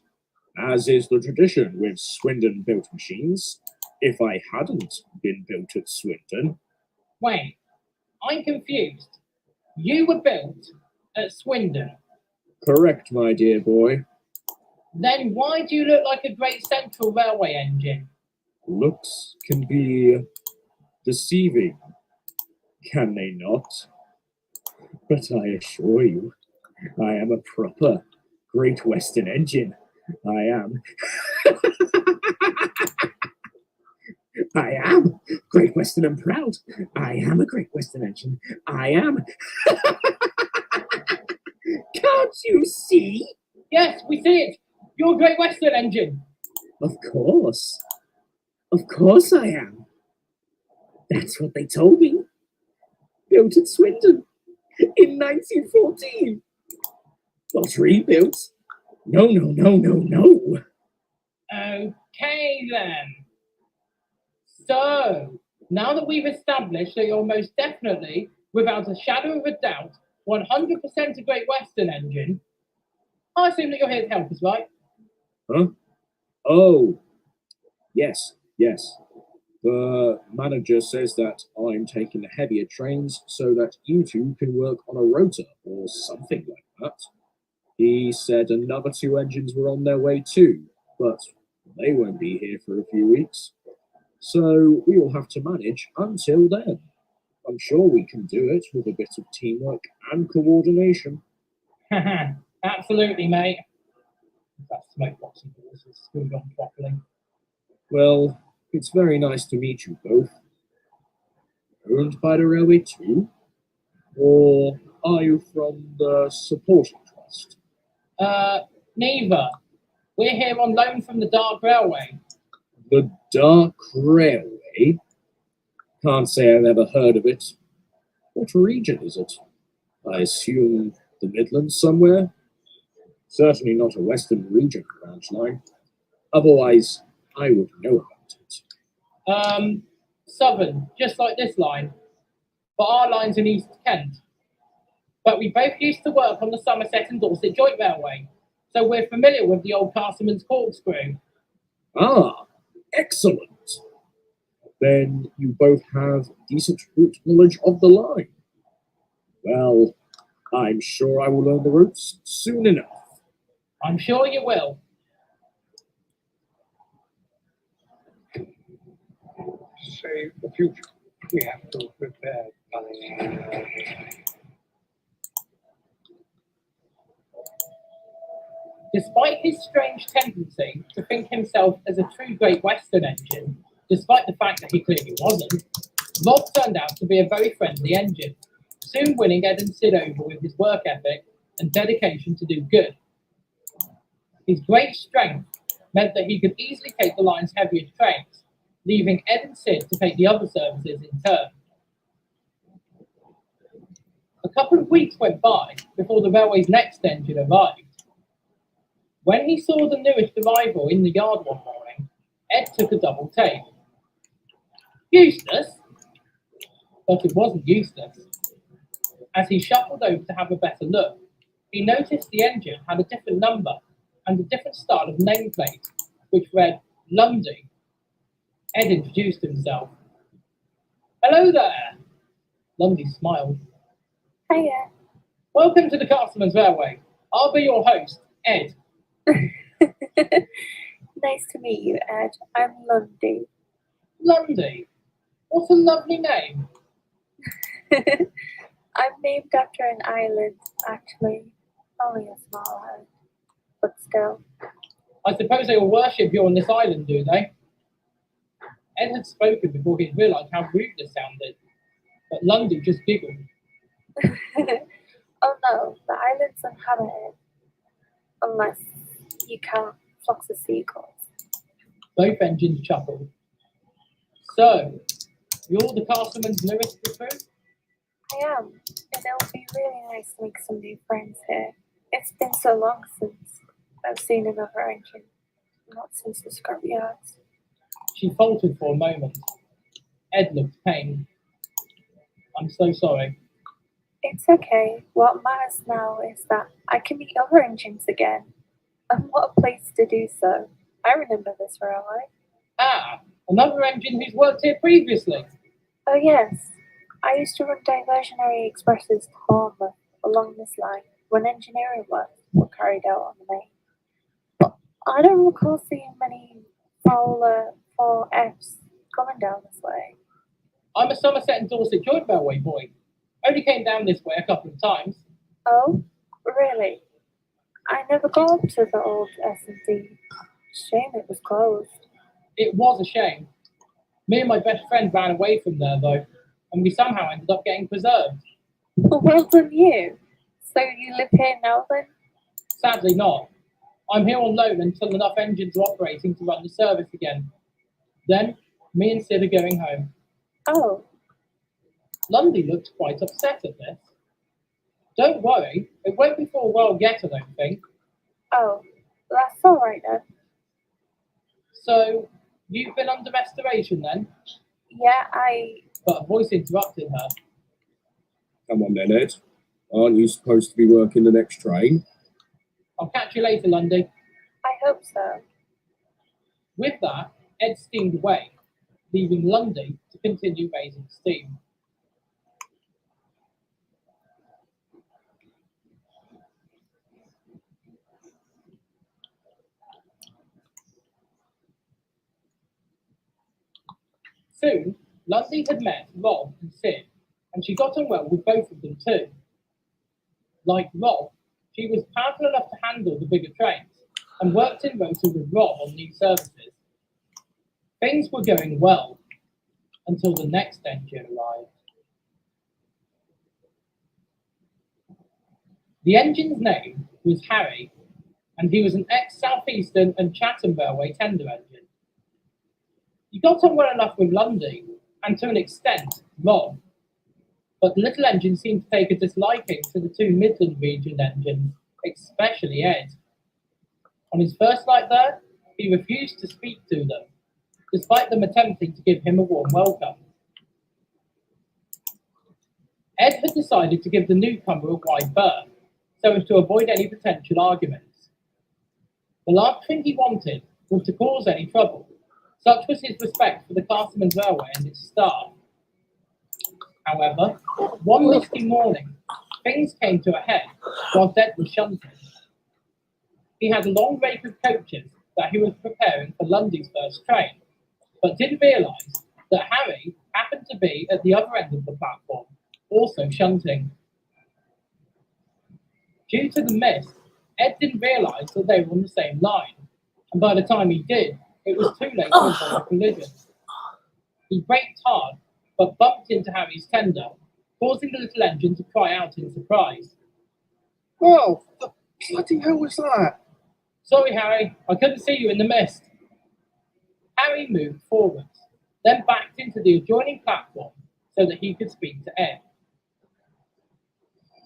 as is the tradition with Swindon-built machines, if I hadn't been built at Swindon. Wait, I'm confused. You were built at Swindon. Correct, my dear boy. Then why do you look like a Great Central Railway engine? Looks can be deceiving, can they not? But I assure you, I am a proper Great Western engine. I am. I am Great Western and proud. I am a Great Western engine. I am. Can't you see? Yes, we see it. You're a Great Western engine. Of course. Of course I am. That's what they told me. Built at Swindon in 1914. Not rebuilt. No, no, no, no, no. Okay then. So, now that we've established that you're most definitely, without a shadow of a doubt, 100% a Great Western engine, I assume that you're here to help us, right? Huh? Oh, yes, yes. The manager says that I'm taking the heavier trains so that you two can work on a rota or something like that. He said another 2 engines were on their way too, but they won't be here for a few weeks. So we will have to manage until then. I'm sure we can do it with a bit of teamwork and coordination. Absolutely, mate. That smoke boxing doors is screwed on properly. Well, it's very nice to meet you both. Owned by the railway too? Or are you from the supporting trust? Neither. We're here on loan from the Dark Railway. The Dark Railway? Can't say I've ever heard of it. What region is it? I assume the Midlands somewhere? Certainly not a Western region branch line. Otherwise, I would know about it. Southern, just like this line. But our line's in East Kent. But we both used to work on the Somerset and Dorset Joint Railway, so we're familiar with the old Castleman's Corkscrew. Ah, excellent. Then you both have decent route knowledge of the line. Well, I'm sure I will learn the routes soon enough. I'm sure you will. Save the future. We have to prepare by Despite his strange tendency to think himself as a true Great Western engine, despite the fact that he clearly wasn't, Rob turned out to be a very friendly engine, soon winning Ed and Sid over with his work ethic and dedication to do good. His great strength meant that he could easily take the line's heaviest trains, leaving Ed and Sid to take the other services in turn. A couple of weeks went by before the railway's next engine arrived. When he saw the newest arrival in the yard one morning, Ed took a double take. Useless? But it wasn't useless. As he shuffled over to have a better look, he noticed the engine had a different number and a different style of nameplate, which read Lundy. Ed introduced himself. Hello there! Lundy smiled. Hiya. Welcome to the Castleman's Railway. I'll be your host, Ed. Nice to meet you, Ed. I'm Lundy. Lundy? What a lovely name. I'm named after an island, actually. Only a small island, but still. I suppose they all worship you on this island, do they? Ed had spoken before he'd realised how rude this sounded, but Lundy just giggled. Oh no, the island's uninhabited. Unless you count flocks of seagulls. Both engines chuckled. So, you're the Castleman's newest recruit? I am, and it'll be really nice to make some new friends here. It's been so long since I've seen another engine. Not since the scrapyards. She faltered for a moment. Ed looked pained. I'm so sorry. It's okay. What matters now is that I can meet other engines again. And what a place to do so. I remember this railway. Ah, another engine who's worked here previously. Oh yes. I used to run diversionary expresses to Bournemouth along this line when engineering work were carried out on the main. But I don't recall seeing many Fowler 4Fs coming down this way. I'm a Somerset and Dorset Joint Railway boy. Only came down this way a couple of times. Oh, really? I never got up to the old S&D. Shame it was closed. It was a shame. Me and my best friend ran away from there, though, and we somehow ended up getting preserved. Well done you. So you live here now then? Sadly not. I'm here on loan until enough engines are operating to run the service again. Then, me and Sid are going home. Oh, Lundy looked quite upset at this. Don't worry, it won't be for a while yet, I don't think. oh, that's alright then. So, you've been under restoration then? Yeah, But a voice interrupted her. Come on then, Ed. Aren't you supposed to be working the next train? I'll catch you later, Lundy. I hope so. With that, Ed steamed away, leaving Lundy to continue raising steam. Soon, Lundy had met Rob and Sid, and she got on well with both of them too. Like Rob, she was powerful enough to handle the bigger trains, and worked in rota with Rob on new services. Things were going well, until the next engine arrived. The engine's name was Harry, and he was an ex-Southeastern and Chatham Railway tender engine. He got on well enough with Lundy, and to an extent, Rob, but the little engine seemed to take a disliking to the two Midland region engines, especially Ed. On his first night there, he refused to speak to them, despite them attempting to give him a warm welcome. Ed had decided to give the newcomer a wide berth, so as to avoid any potential arguments. The last thing he wanted was to cause any trouble. Such was his respect for the Castleman's Railway and its staff. However, one misty morning, things came to a head while Ed was shunting. He had a long rake of coaches that he was preparing for Lundy's first train, but didn't realise that Harry happened to be at the other end of the platform, also shunting. Due to the mist, Ed didn't realise that they were on the same line, and by the time he did, it was too late to avoid a collision. He braked hard, but bumped into Harry's tender, causing the little engine to cry out in surprise. Well, the bloody hell was that? Sorry, Harry, I couldn't see you in the mist. Harry moved forwards, then backed into the adjoining platform so that he could speak to Ed.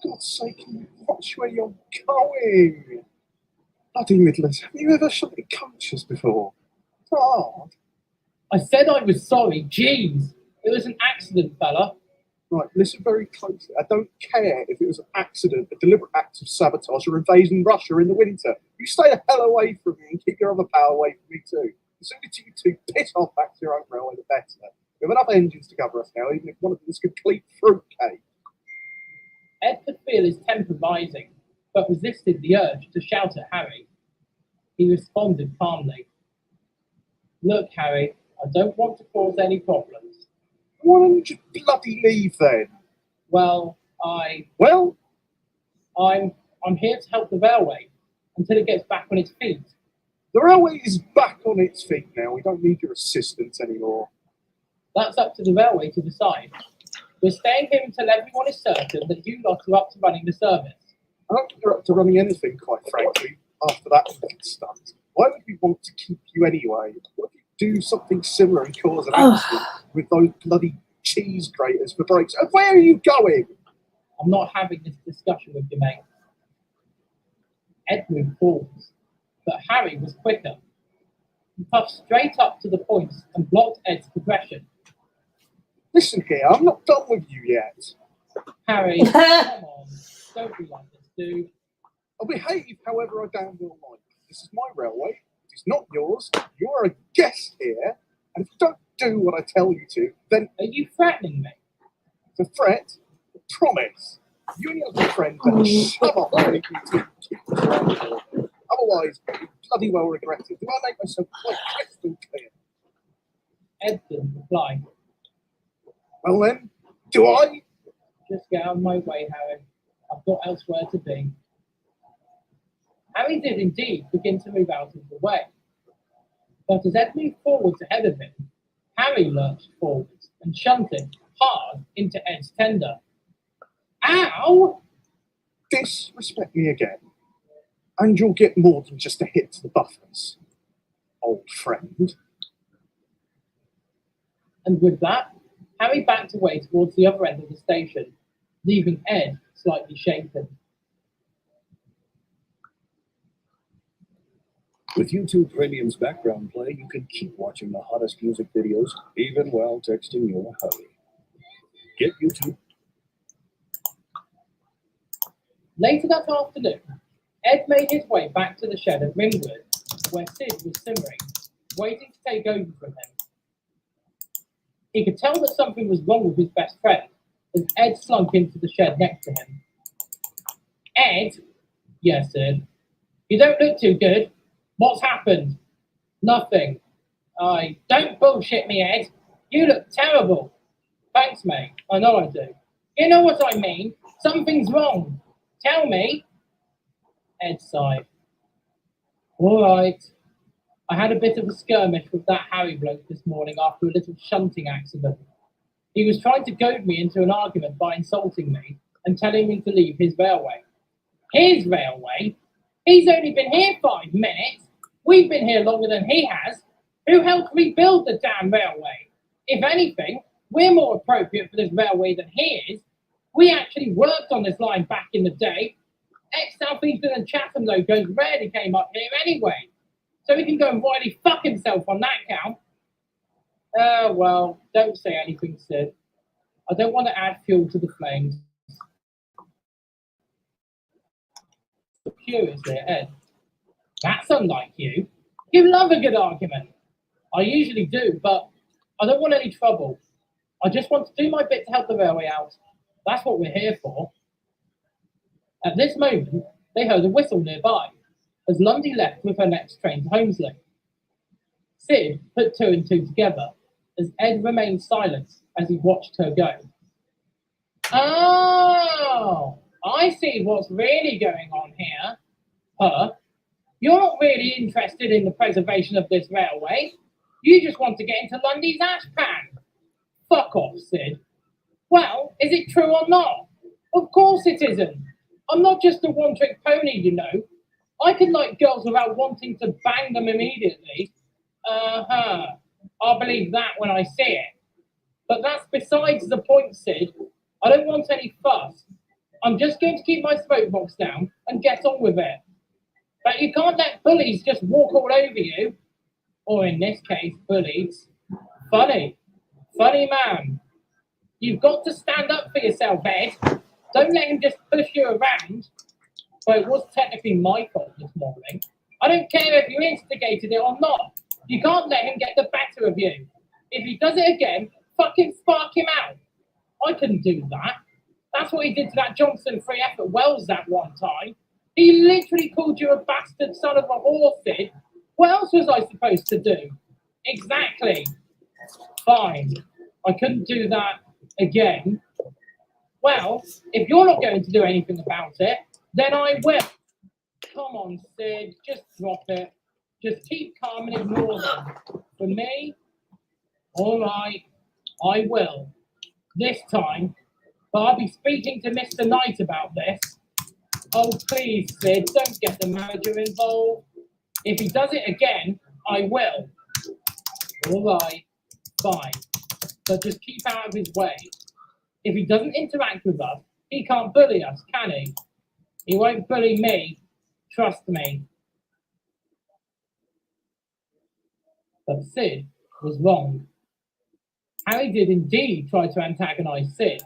For God's sake, watch where you're going. Bloody Midlands, have you ever shunted coaches before? It's not hard. I said I was sorry, jeez. It was an accident, fella. Right, listen very closely. I don't care if it was an accident, a deliberate act of sabotage, or invading Russia in the winter. You stay the hell away from me and keep your other pal away from me too. The sooner you two piss off back to your own railway, the better. We have enough engines to cover us now, even if one of them is complete fruitcake. Ed could feel his temper rising, but resisted the urge to shout at Harry. He responded calmly. Look, Harry, I don't want to cause any problems. Why don't you bloody leave then? Well, I'm here to help the railway until it gets back on its feet. The railway is back on its feet now. We don't need your assistance anymore. That's up to the railway to decide. We're staying here until everyone is certain that you lot are up to running the service. I don't think you're up to running anything, quite frankly, after that stunt. Why would we want to keep you anyway? What if you do something similar and cause an accident with those bloody cheese graters for brakes? And where are you going? I'm not having this discussion with you, mate. Ed moved forwards, but Harry was quicker. He puffed straight up to the points and blocked Ed's progression. Listen here, I'm not done with you yet. Harry, come on. Don't be like this, dude. I'll behave however I damn well like. This is my railway. It is not yours. You are a guest here. And if you don't do what I tell you to, then... Are you threatening me? The threat? The promise. You and your other friend better shove off and leave me to keep this around for. Otherwise, you bloody well regret it. Do I make myself quite crystal clear? Ed didn't reply. Well then, do I? Just get out of my way, Harry. I've got elsewhere to be. Harry did indeed begin to move out of the way. But as Ed moved forwards ahead of him, Harry lurched forwards and shunted hard into Ed's tender. Ow! Disrespect me again, and you'll get more than just a hit to the buffers, old friend. And with that, Harry backed away towards the other end of the station, leaving Ed slightly shaken. With YouTube Premium's background play, you can keep watching the hottest music videos, even while texting your hubby. Get YouTube. Later that afternoon, Ed made his way back to the shed at Ringwood, where Sid was simmering, waiting to take over from him. He could tell that something was wrong with his best friend, as Ed slunk into the shed next to him. Ed? Yes, Sid. You don't look too good. What's happened? Nothing. Don't bullshit me, Ed. You look terrible. Thanks, mate. I know I do. You know what I mean. Something's wrong. Tell me. Ed sighed. All right. I had a bit of a skirmish with that Harry bloke this morning after a little shunting accident. He was trying to goad me into an argument by insulting me and telling me to leave his railway. His railway? He's only been here 5 minutes. We've been here longer than he has. Who helped rebuild the damn railway? If anything, we're more appropriate for this railway than he is. We actually worked on this line back in the day. Ex-Southeastern and Chatham locos rarely came up here anyway. So he can go and royally fuck himself on that count. Well, don't say anything, Sid. I don't want to add fuel to the flames. Curiously, Ed. That's unlike you. You love a good argument. I usually do, but I don't want any trouble. I just want to do my bit to help the railway out. That's what we're here for. At this moment, they heard a whistle nearby, as Lundy left with her next train to Holmesley. Sid put 2 and 2 together, as Ed remained silent as he watched her go. Oh, I see what's really going on here. You're not really interested in the preservation of this railway. You just want to get into Lundy's ashpan. Fuck off, Sid. Well, is it true or not? Of course it isn't. I'm not just a one-trick pony, you know. I can like girls without wanting to bang them immediately. I'll believe that when I see it. But that's besides the point, Sid. I don't want any fuss. I'm just going to keep my soapbox down and get on with it. But you can't let bullies just walk all over you. Or in this case, bullies. Funny man. You've got to stand up for yourself, Ed. Don't let him just push you around. But it was technically my fault this morning. I don't care if you instigated it or not. You can't let him get the better of you. If he does it again, fucking spark him out. I couldn't do that. That's what he did to that Johnson free F at Wells that one time. He literally called you a bastard son of a whore, Sid. What else was I supposed to do? Exactly. Fine. I couldn't do that again. Well, if you're not going to do anything about it, then I will. Come on, Sid. Just drop it. Just keep calm and ignore them. For me, all right, I will. This time. But I'll be speaking to Mr. Knight about this. Oh, please, Sid, don't get the manager involved. If he does it again, I will. All right, fine. But just keep out of his way. If he doesn't interact with us, he can't bully us, can he? He won't bully me. Trust me. But Sid was wrong. Harry did indeed try to antagonize Sid,